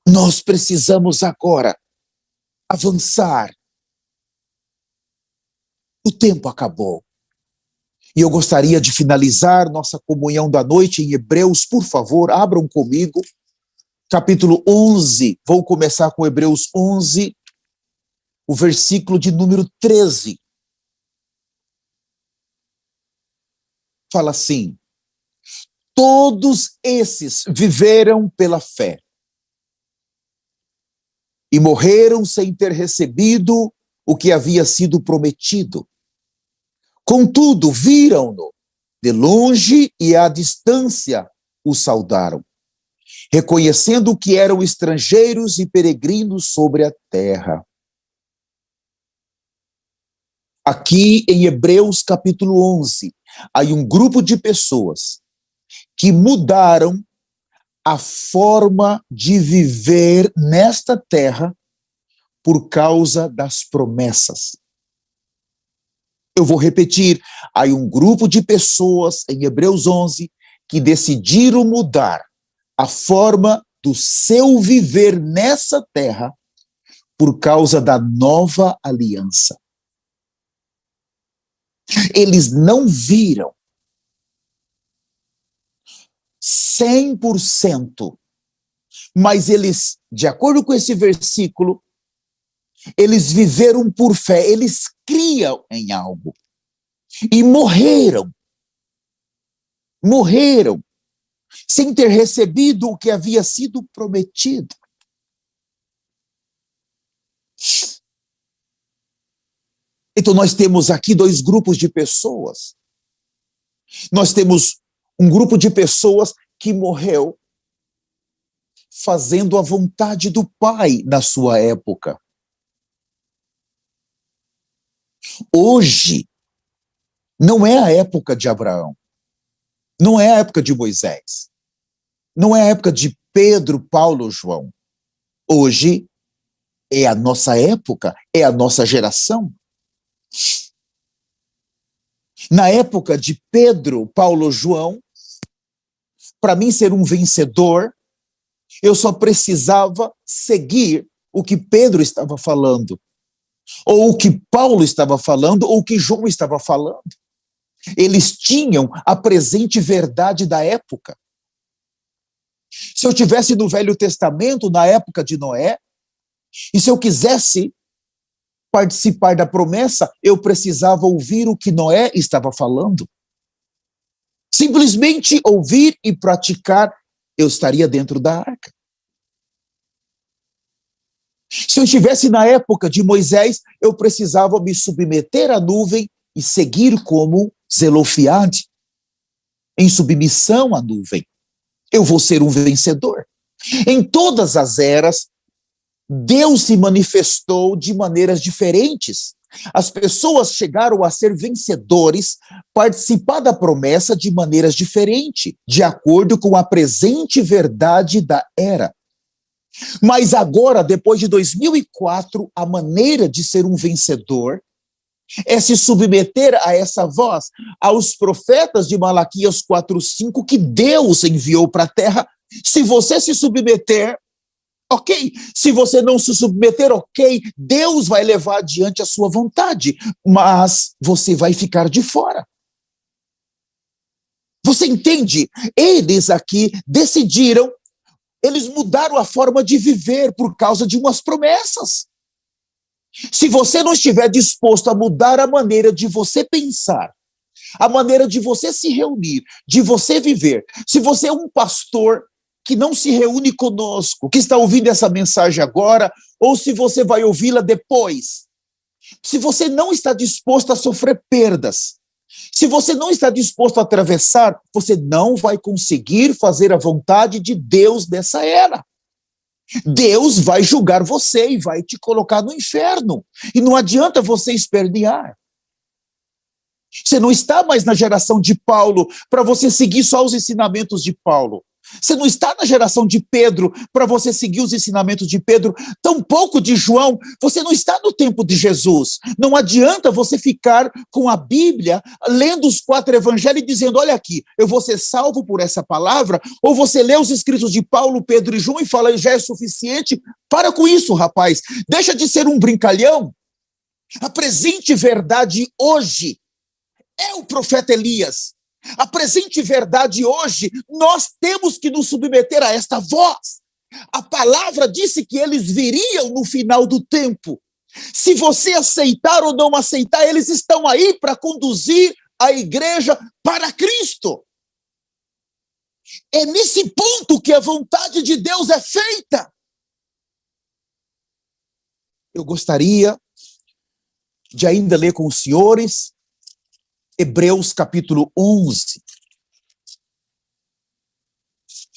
S1: Nós precisamos agora avançar. O tempo acabou. E eu gostaria de finalizar nossa comunhão da noite em Hebreus, por favor, abram comigo, capítulo 11, vou começar com Hebreus 11, o versículo de número 13. Fala assim: Todos esses viveram pela fé e morreram sem ter recebido o que havia sido prometido. Contudo, viram-no de longe e à distância o saudaram, reconhecendo que eram estrangeiros e peregrinos sobre a terra. Aqui em Hebreus capítulo 11, há um grupo de pessoas que mudaram a forma de viver nesta terra por causa das promessas. Eu vou repetir, há um grupo de pessoas em Hebreus 11 que decidiram mudar a forma do seu viver nessa terra por causa da nova aliança. Eles não viram 100%, mas eles, de acordo com esse versículo, eles viveram por fé, eles criam em algo e morreram sem ter recebido o que havia sido prometido. Então nós temos aqui dois grupos de pessoas. Nós temos um grupo de pessoas que morreu fazendo a vontade do Pai na sua época. Hoje não é a época de Abraão, não é a época de Moisés, não é a época de Pedro, Paulo, João. Hoje é a nossa época, é a nossa geração. Na época de Pedro, Paulo, João, para mim ser um vencedor, eu só precisava seguir o que Pedro estava falando, ou o que Paulo estava falando, ou o que João estava falando. Eles tinham a presente verdade da época. Se eu tivesse no Velho Testamento, na época de Noé, e se eu quisesse participar da promessa, eu precisava ouvir o que Noé estava falando. Simplesmente ouvir e praticar, eu estaria dentro da arca. Se eu estivesse na época de Moisés, eu precisava me submeter à nuvem e seguir como Zelofehad, em submissão à nuvem. Eu vou ser um vencedor. Em todas as eras, Deus se manifestou de maneiras diferentes. As pessoas chegaram a ser vencedores, participar da promessa de maneiras diferentes, de acordo com a presente verdade da era. Mas agora, depois de 2004, a maneira de ser um vencedor é se submeter a essa voz, aos profetas de Malaquias 4:5 que Deus enviou para a terra. Se você se submeter, ok. Se você não se submeter, ok. Deus vai levar adiante a sua vontade, mas você vai ficar de fora. Você entende? Eles aqui decidiram, eles mudaram a forma de viver por causa de umas promessas. Se você não estiver disposto a mudar a maneira de você pensar, a maneira de você se reunir, de você viver, se você é um pastor que não se reúne conosco, que está ouvindo essa mensagem agora, ou se você vai ouvi-la depois, se você não está disposto a sofrer perdas, se você não está disposto a atravessar, você não vai conseguir fazer a vontade de Deus nessa era. Deus vai julgar você e vai te colocar no inferno. E não adianta você espernear. Você não está mais na geração de Paulo para você seguir só os ensinamentos de Paulo. Você não está na geração de Pedro para você seguir os ensinamentos de Pedro, tampouco de João. Você não está no tempo de Jesus. Não adianta você ficar com a Bíblia, lendo os 4 evangelhos e dizendo, olha aqui, eu vou ser salvo por essa palavra, ou você lê os escritos de Paulo, Pedro e João e fala, já é suficiente. Para com isso, rapaz. Deixa de ser um brincalhão. A presente verdade hoje é o profeta Elias. A presente verdade hoje, nós temos que nos submeter a esta voz. A palavra disse que eles viriam no final do tempo. Se você aceitar ou não aceitar, eles estão aí para conduzir a igreja para Cristo. É nesse ponto que a vontade de Deus é feita. Eu gostaria de ainda ler com os senhores Hebreus capítulo 11.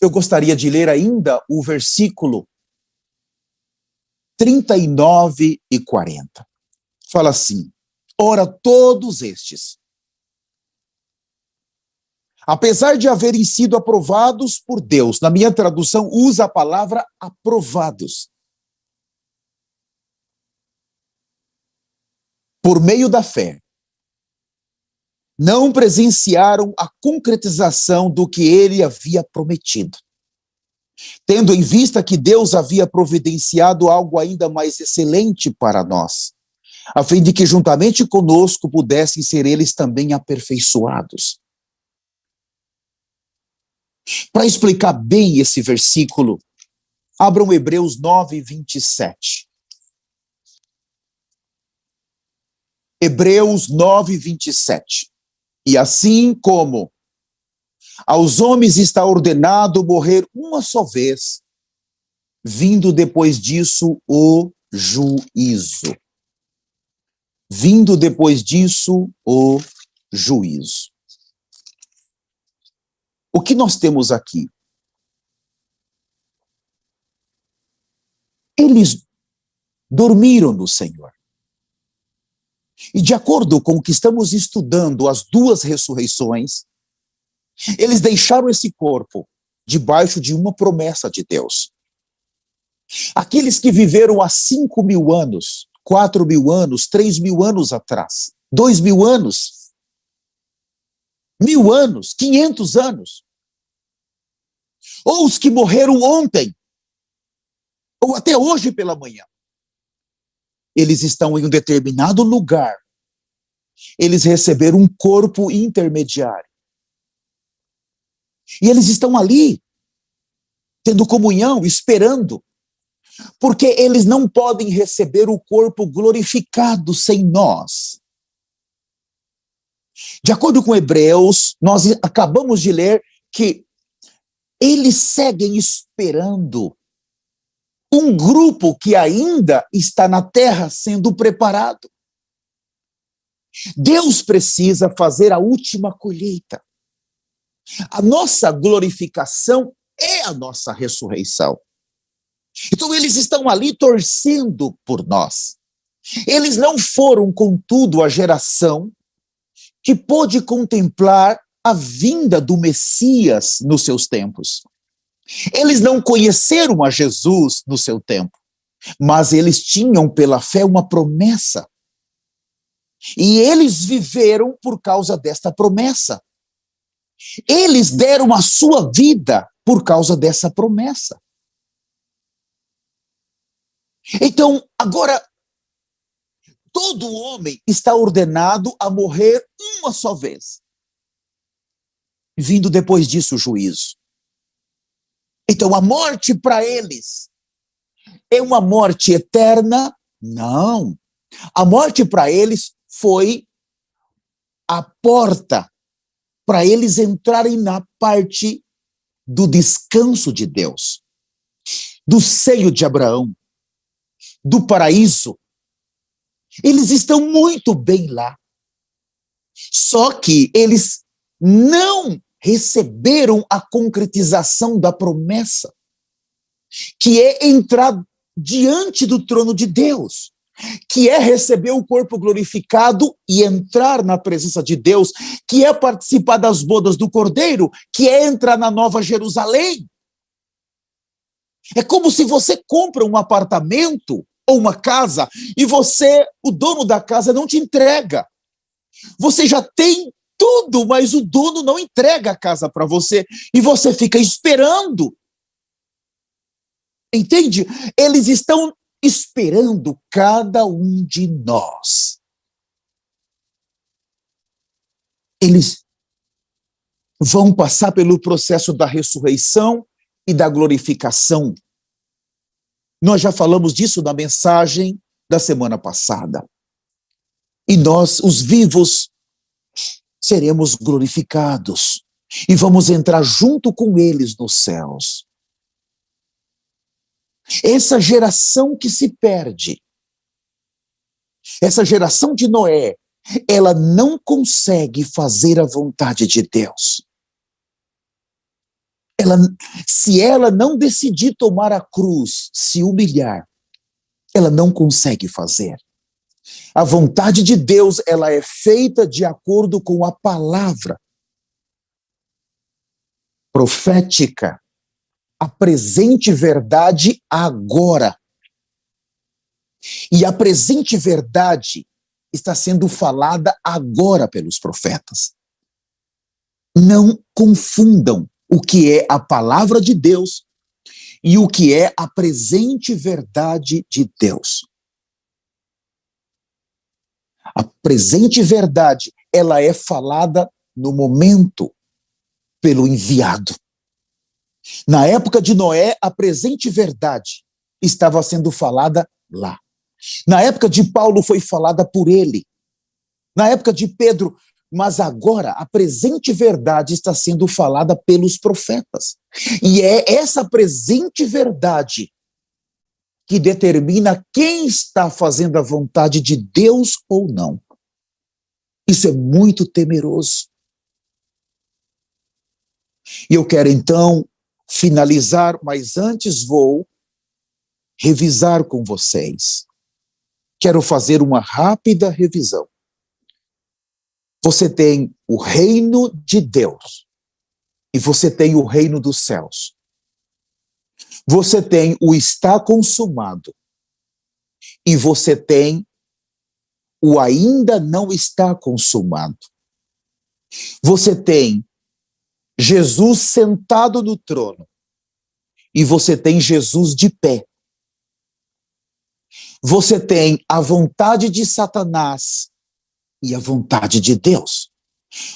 S1: Eu gostaria de ler ainda o versículo 39 e 40. Fala assim: ora, todos estes, apesar de haverem sido aprovados por Deus, na minha tradução usa a palavra aprovados, por meio da fé, não presenciaram a concretização do que ele havia prometido, tendo em vista que Deus havia providenciado algo ainda mais excelente para nós, a fim de que juntamente conosco pudessem ser eles também aperfeiçoados. Para explicar bem esse versículo, abram Hebreus 9, 27. Hebreus 9, 27. E assim como aos homens está ordenado morrer uma só vez, vindo depois disso o juízo. Vindo depois disso o juízo. O que nós temos aqui? Eles dormiram no Senhor. E de acordo com o que estamos estudando, as duas ressurreições, eles deixaram esse corpo debaixo de uma promessa de Deus. Aqueles que viveram há 5.000 anos, 4.000 anos, 3.000 anos atrás, 2.000 anos, 1.000 anos, 500 anos, ou os que morreram ontem, ou até hoje pela manhã, eles estão em um determinado lugar, eles receberam um corpo intermediário. E eles estão ali, tendo comunhão, esperando, porque eles não podem receber o corpo glorificado sem nós. De acordo com Hebreus, nós acabamos de ler que eles seguem esperando um grupo que ainda está na terra sendo preparado. Deus precisa fazer a última colheita. A nossa glorificação é a nossa ressurreição. Então eles estão ali torcendo por nós. Eles não foram, contudo, a geração que pôde contemplar a vinda do Messias nos seus tempos. Eles não conheceram a Jesus no seu tempo, mas eles tinham pela fé uma promessa. E eles viveram por causa desta promessa. Eles deram a sua vida por causa dessa promessa. Então, agora, todo homem está ordenado a morrer uma só vez. Vindo depois disso o juízo. Então, a morte para eles é uma morte eterna? Não. A morte para eles foi a porta para eles entrarem na parte do descanso de Deus, do seio de Abraão, do paraíso. Eles estão muito bem lá. Só que eles não receberam a concretização da promessa, que é entrar diante do trono de Deus, que é receber o corpo glorificado e entrar na presença de Deus, que é participar das bodas do Cordeiro, que é entrar na Nova Jerusalém. É como se você compra um apartamento ou uma casa e o dono da casa não te entrega. Você já tem tudo, mas o dono não entrega a casa para você e você fica esperando. Entende? Eles estão esperando cada um de nós. Eles vão passar pelo processo da ressurreição e da glorificação. Nós já falamos disso na mensagem da semana passada. E nós, os vivos, seremos glorificados. e vamos entrar junto com eles nos céus. Essa geração que se perde, essa geração de Noé, ela não consegue fazer a vontade de Deus. Se ela não decidir tomar a cruz, se humilhar, ela não consegue fazer. A vontade de Deus, ela é feita de acordo com a palavra profética, a presente verdade agora. E a presente verdade está sendo falada agora pelos profetas. Não confundam o que é a palavra de Deus e o que é a presente verdade de Deus. A presente verdade, ela é falada no momento pelo enviado. Na época de Noé, a presente verdade estava sendo falada lá. Na época de Paulo foi falada por ele. Na época de Pedro, mas agora a presente verdade está sendo falada pelos profetas. E é essa presente verdade que determina quem está fazendo a vontade de Deus ou não. Isso é muito temeroso. E eu quero então finalizar, mas antes vou revisar com vocês. Quero fazer uma rápida revisão. Você tem o reino de Deus e você tem o reino dos céus. Você tem o está consumado e você tem o ainda não está consumado. Você tem Jesus sentado no trono e você tem Jesus de pé. Você tem a vontade de Satanás e a vontade de Deus.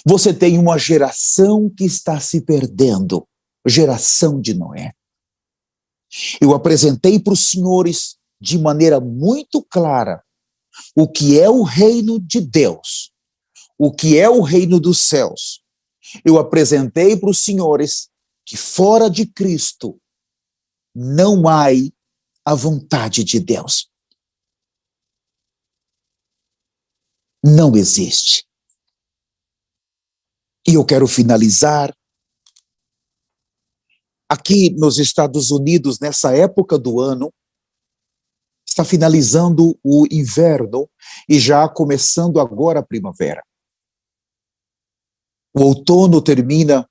S1: Você tem uma geração que está se perdendo, geração de Noé. Eu apresentei para os senhores de maneira muito clara o que é o reino de Deus, o que é o reino dos céus. Eu apresentei para os senhores que fora de Cristo não há a vontade de Deus. Não existe. E eu quero finalizar. Aqui nos Estados Unidos, nessa época do ano, está finalizando o inverno e já começando agora a primavera. O outono termina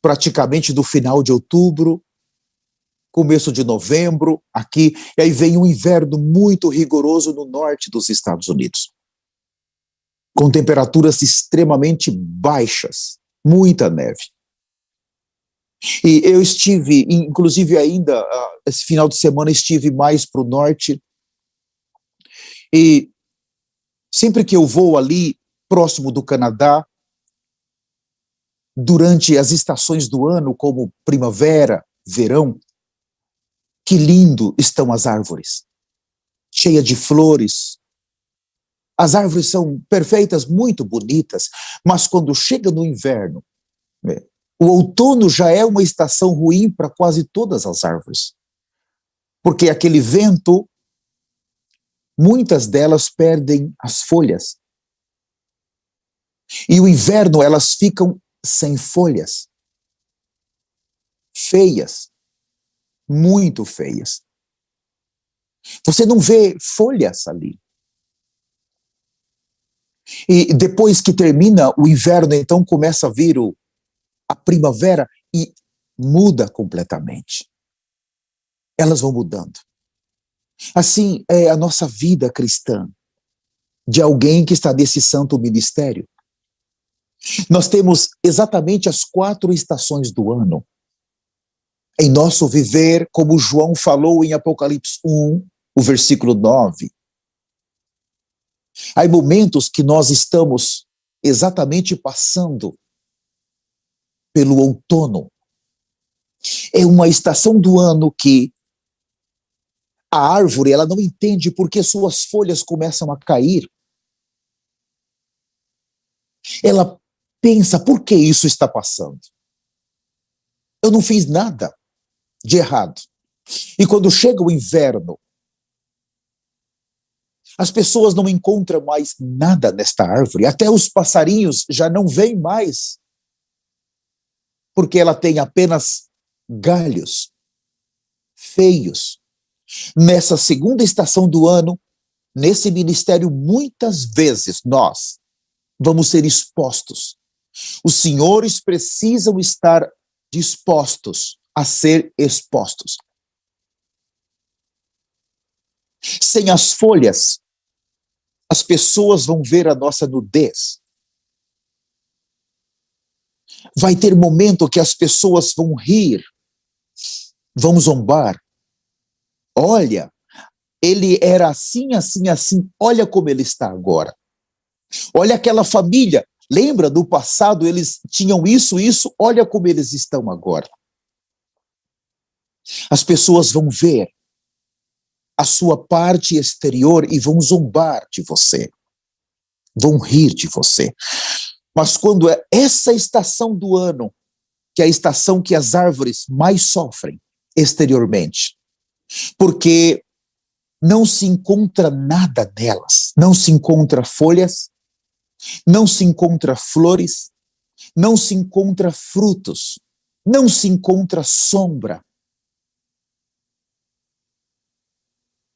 S1: praticamente do final de outubro, começo de novembro, aqui, e aí vem um inverno muito rigoroso no norte dos Estados Unidos, com temperaturas extremamente baixas, muita neve. E eu estive, inclusive ainda, esse final de semana estive mais para o norte, e sempre que eu vou ali, próximo do Canadá, durante as estações do ano, como primavera, verão, que lindo estão as árvores, cheia de flores. As árvores são perfeitas, muito bonitas, mas quando chega no inverno, o outono já é uma estação ruim para quase todas as árvores, porque aquele vento, muitas delas perdem as folhas. E o inverno elas ficam sem folhas, feias, muito feias. Você não vê folhas ali. E depois que termina o inverno, então começa a vir a primavera e muda completamente. Elas vão mudando. Assim é a nossa vida cristã, de alguém que está nesse santo ministério. Nós temos exatamente as 4 estações do ano. Em nosso viver, como João falou em Apocalipse 1, o versículo 9. Há momentos que nós estamos exatamente passando pelo outono. É uma estação do ano que a árvore ela não entende porque suas folhas começam a cair. Ela pensa, por que isso está passando? Eu não fiz nada de errado. E quando chega o inverno, as pessoas não encontram mais nada nesta árvore, até os passarinhos já não vêm mais, porque ela tem apenas galhos feios. Nessa segunda estação do ano, nesse ministério, muitas vezes nós vamos ser expostos. Os senhores precisam estar dispostos a ser expostos. Sem as folhas, as pessoas vão ver a nossa nudez. Vai ter momento que as pessoas vão rir, vão zombar. Olha, ele era assim, assim, assim, olha como ele está agora. Olha aquela família, lembra do passado, eles tinham isso, olha como eles estão agora. As pessoas vão ver a sua parte exterior e vão zombar de você, vão rir de você. Mas quando é essa estação do ano, que é a estação que as árvores mais sofrem exteriormente, porque não se encontra nada nelas, não se encontra folhas, não se encontra flores, não se encontra frutos, não se encontra sombra.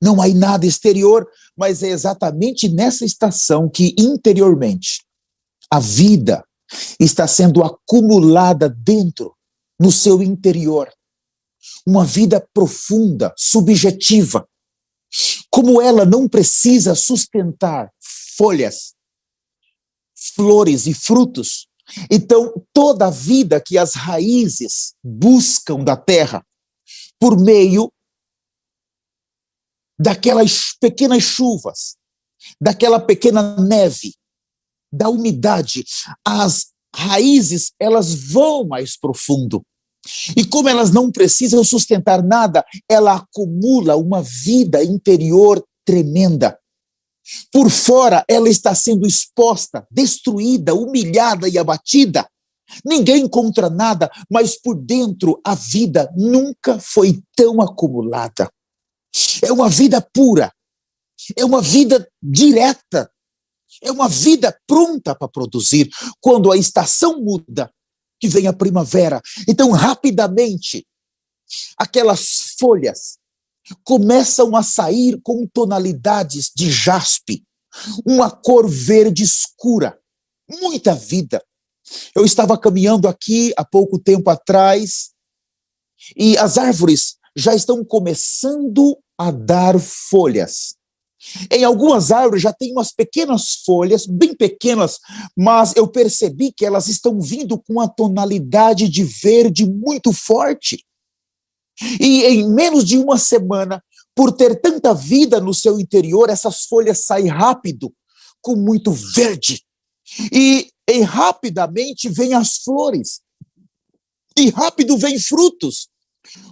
S1: Não há nada exterior, mas é exatamente nessa estação que interiormente a vida está sendo acumulada dentro, no seu interior. Uma vida profunda, subjetiva. Como ela não precisa sustentar folhas, flores e frutos, então toda a vida que as raízes buscam da terra, por meio daquelas pequenas chuvas, daquela pequena neve, da umidade, as raízes, elas vão mais profundo. E como elas não precisam sustentar nada, ela acumula uma vida interior tremenda. Por fora, ela está sendo exposta, destruída, humilhada e abatida. Ninguém encontra nada, mas por dentro a vida nunca foi tão acumulada. É uma vida pura, é uma vida direta, é uma vida pronta para produzir. Quando a estação muda, que vem a primavera, então rapidamente aquelas folhas começam a sair com tonalidades de jaspe, uma cor verde escura, muita vida. Eu estava caminhando aqui há pouco tempo atrás e as árvores já estão começando a dar folhas. Em algumas árvores já tem umas pequenas folhas, bem pequenas, mas eu percebi que elas estão vindo com uma tonalidade de verde muito forte. E em menos de uma semana, por ter tanta vida no seu interior, essas folhas saem rápido, com muito verde. E rapidamente vêm as flores. E rápido vêm frutos.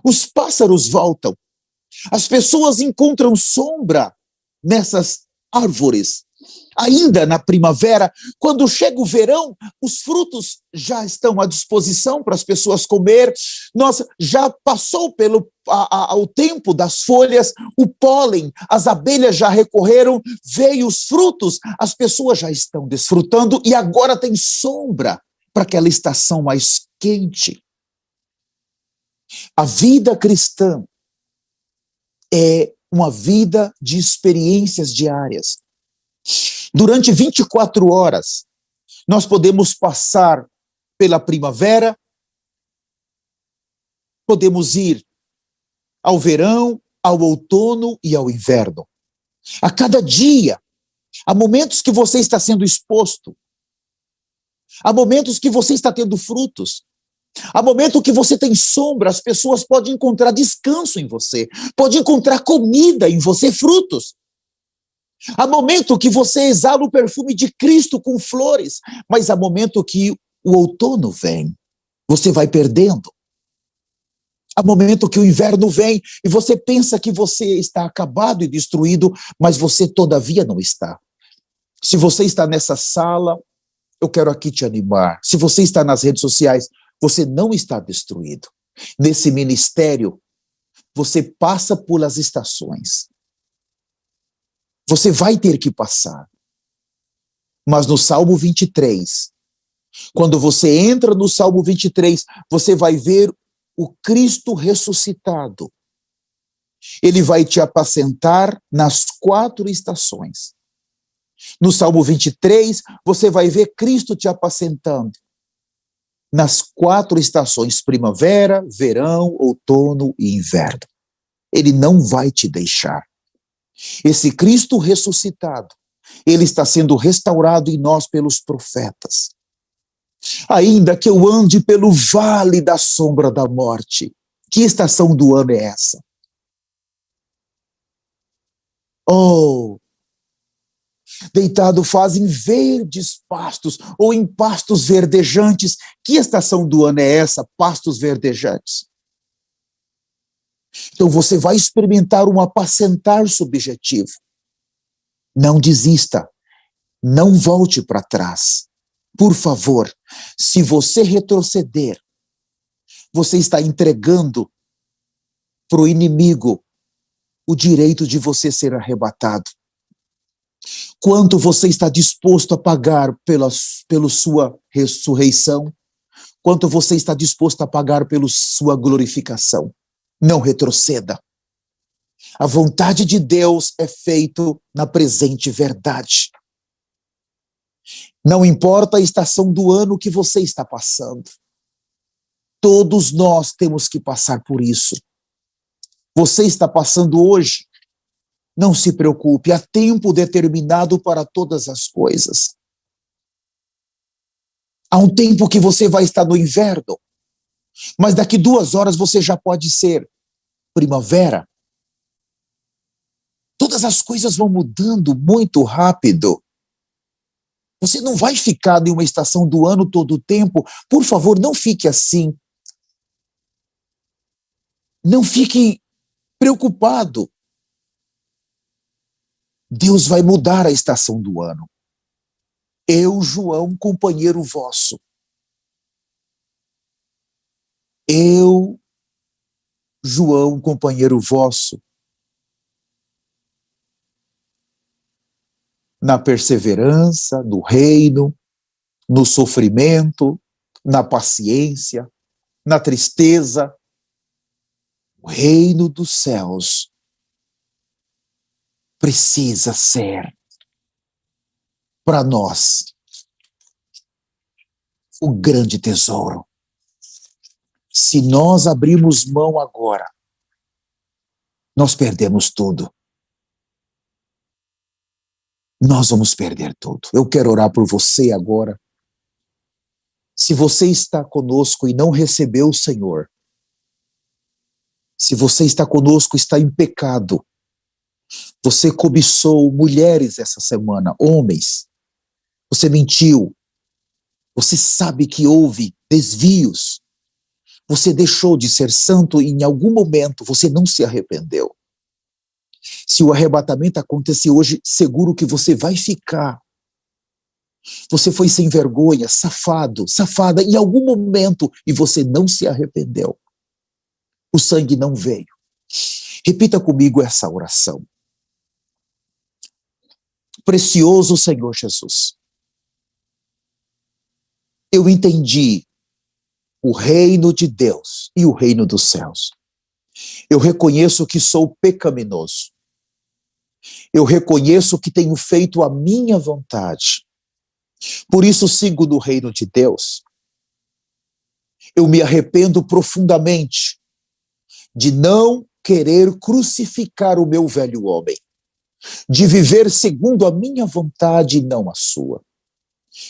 S1: Os pássaros voltam. As pessoas encontram sombra nessas árvores. Ainda na primavera, quando chega o verão, os frutos já estão à disposição para as pessoas comer. Nossa, já passou pelo o tempo das folhas, o pólen, as abelhas já recorreram, veio os frutos, as pessoas já estão desfrutando e agora tem sombra para aquela estação mais quente. A vida cristã é uma vida de experiências diárias. Durante 24 horas, nós podemos passar pela primavera, podemos ir ao verão, ao outono e ao inverno. A cada dia, há momentos que você está sendo exposto, há momentos que você está tendo frutos, há momentos que você tem sombra, as pessoas podem encontrar descanso em você, podem encontrar comida em você, frutos. Há momento que você exala o perfume de Cristo com flores, mas há momento que o outono vem, você vai perdendo. Há momento que o inverno vem e você pensa que você está acabado e destruído, mas você todavia não está. Se você está nessa sala, Eu quero aqui te animar. Se você está nas redes sociais, você não está destruído. Nesse ministério, você passa pelas estações. Você vai ter que passar. Mas no Salmo 23, quando você entra no Salmo 23, você vai ver o Cristo ressuscitado. Ele vai te apacentar nas 4 estações. No Salmo 23, você vai ver Cristo te apacentando nas 4 estações: primavera, verão, outono e inverno. Ele não vai te deixar. Esse Cristo ressuscitado, ele está sendo restaurado em nós pelos profetas. Ainda que eu ande pelo vale da sombra da morte, que estação do ano é essa? Oh, deitado fazem verdes pastos, ou em pastos verdejantes. Que estação do ano é essa? Pastos verdejantes. Então você vai experimentar um apacentar subjetivo. Não desista, não volte para trás. Por favor, se você retroceder, você está entregando para o inimigo o direito de você ser arrebatado. Quanto você está disposto a pagar pela sua ressurreição? Quanto você está disposto a pagar pela sua glorificação? Não retroceda. A vontade de Deus é feita na presente verdade. Não importa a estação do ano que você está passando. Todos nós temos que passar por isso. Você está passando hoje. Não se preocupe, há tempo determinado para todas as coisas. Há um tempo que você vai estar no inverno, mas daqui 2 horas você já pode ser primavera. Todas as coisas vão mudando muito rápido. Você não vai ficar em uma estação do ano todo o tempo. Por favor, não fique assim. Não fique preocupado. Deus vai mudar a estação do ano. Eu, João, companheiro vosso. Eu, João, companheiro vosso. Na perseverança, no reino, no sofrimento, na paciência, na tristeza. O reino dos céus precisa ser para nós o grande tesouro. Se nós abrirmos mão agora, nós perdemos tudo. Nós vamos perder tudo. Eu quero orar por você agora. Se você está conosco e não recebeu o Senhor, se você está conosco, está em pecado, você cobiçou mulheres essa semana, homens, você mentiu, você sabe que houve desvios, você deixou de ser santo e em algum momento você não se arrependeu. Se o arrebatamento acontecer hoje, seguro que você vai ficar. Você foi sem vergonha, safado, safada em algum momento e você não se arrependeu. O sangue não veio. Repita comigo essa oração. Precioso Senhor Jesus, eu entendi o reino de Deus e o reino dos céus. Eu reconheço que sou pecaminoso. Eu reconheço que tenho feito a minha vontade. Por isso sigo no reino de Deus. Eu me arrependo profundamente de não querer crucificar o meu velho homem, de viver segundo a minha vontade e não a sua.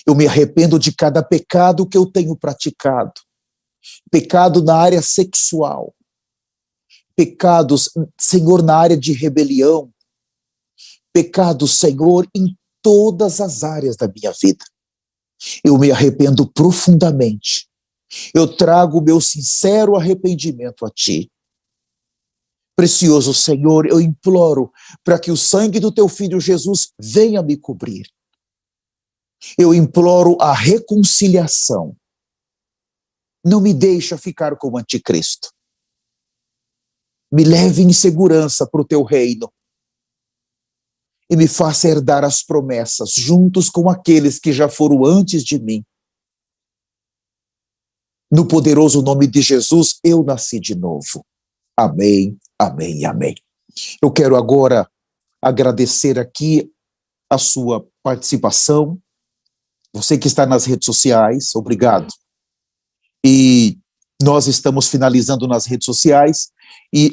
S1: Eu me arrependo de cada pecado que eu tenho praticado. Pecado na área sexual. Pecados, Senhor, na área de rebelião. Pecados, Senhor, em todas as áreas da minha vida. Eu me arrependo profundamente. Eu trago o meu sincero arrependimento a Ti. Precioso Senhor, eu imploro para que o sangue do Teu Filho Jesus venha me cobrir. Eu imploro a reconciliação. Não me deixa ficar como anticristo. Me leve em segurança para o teu reino e me faça herdar as promessas juntos com aqueles que já foram antes de mim. No poderoso nome de Jesus, eu nasci de novo. Amém, amém e amém. Eu quero agora agradecer aqui a sua participação. Você que está nas redes sociais, obrigado. E nós estamos finalizando nas redes sociais e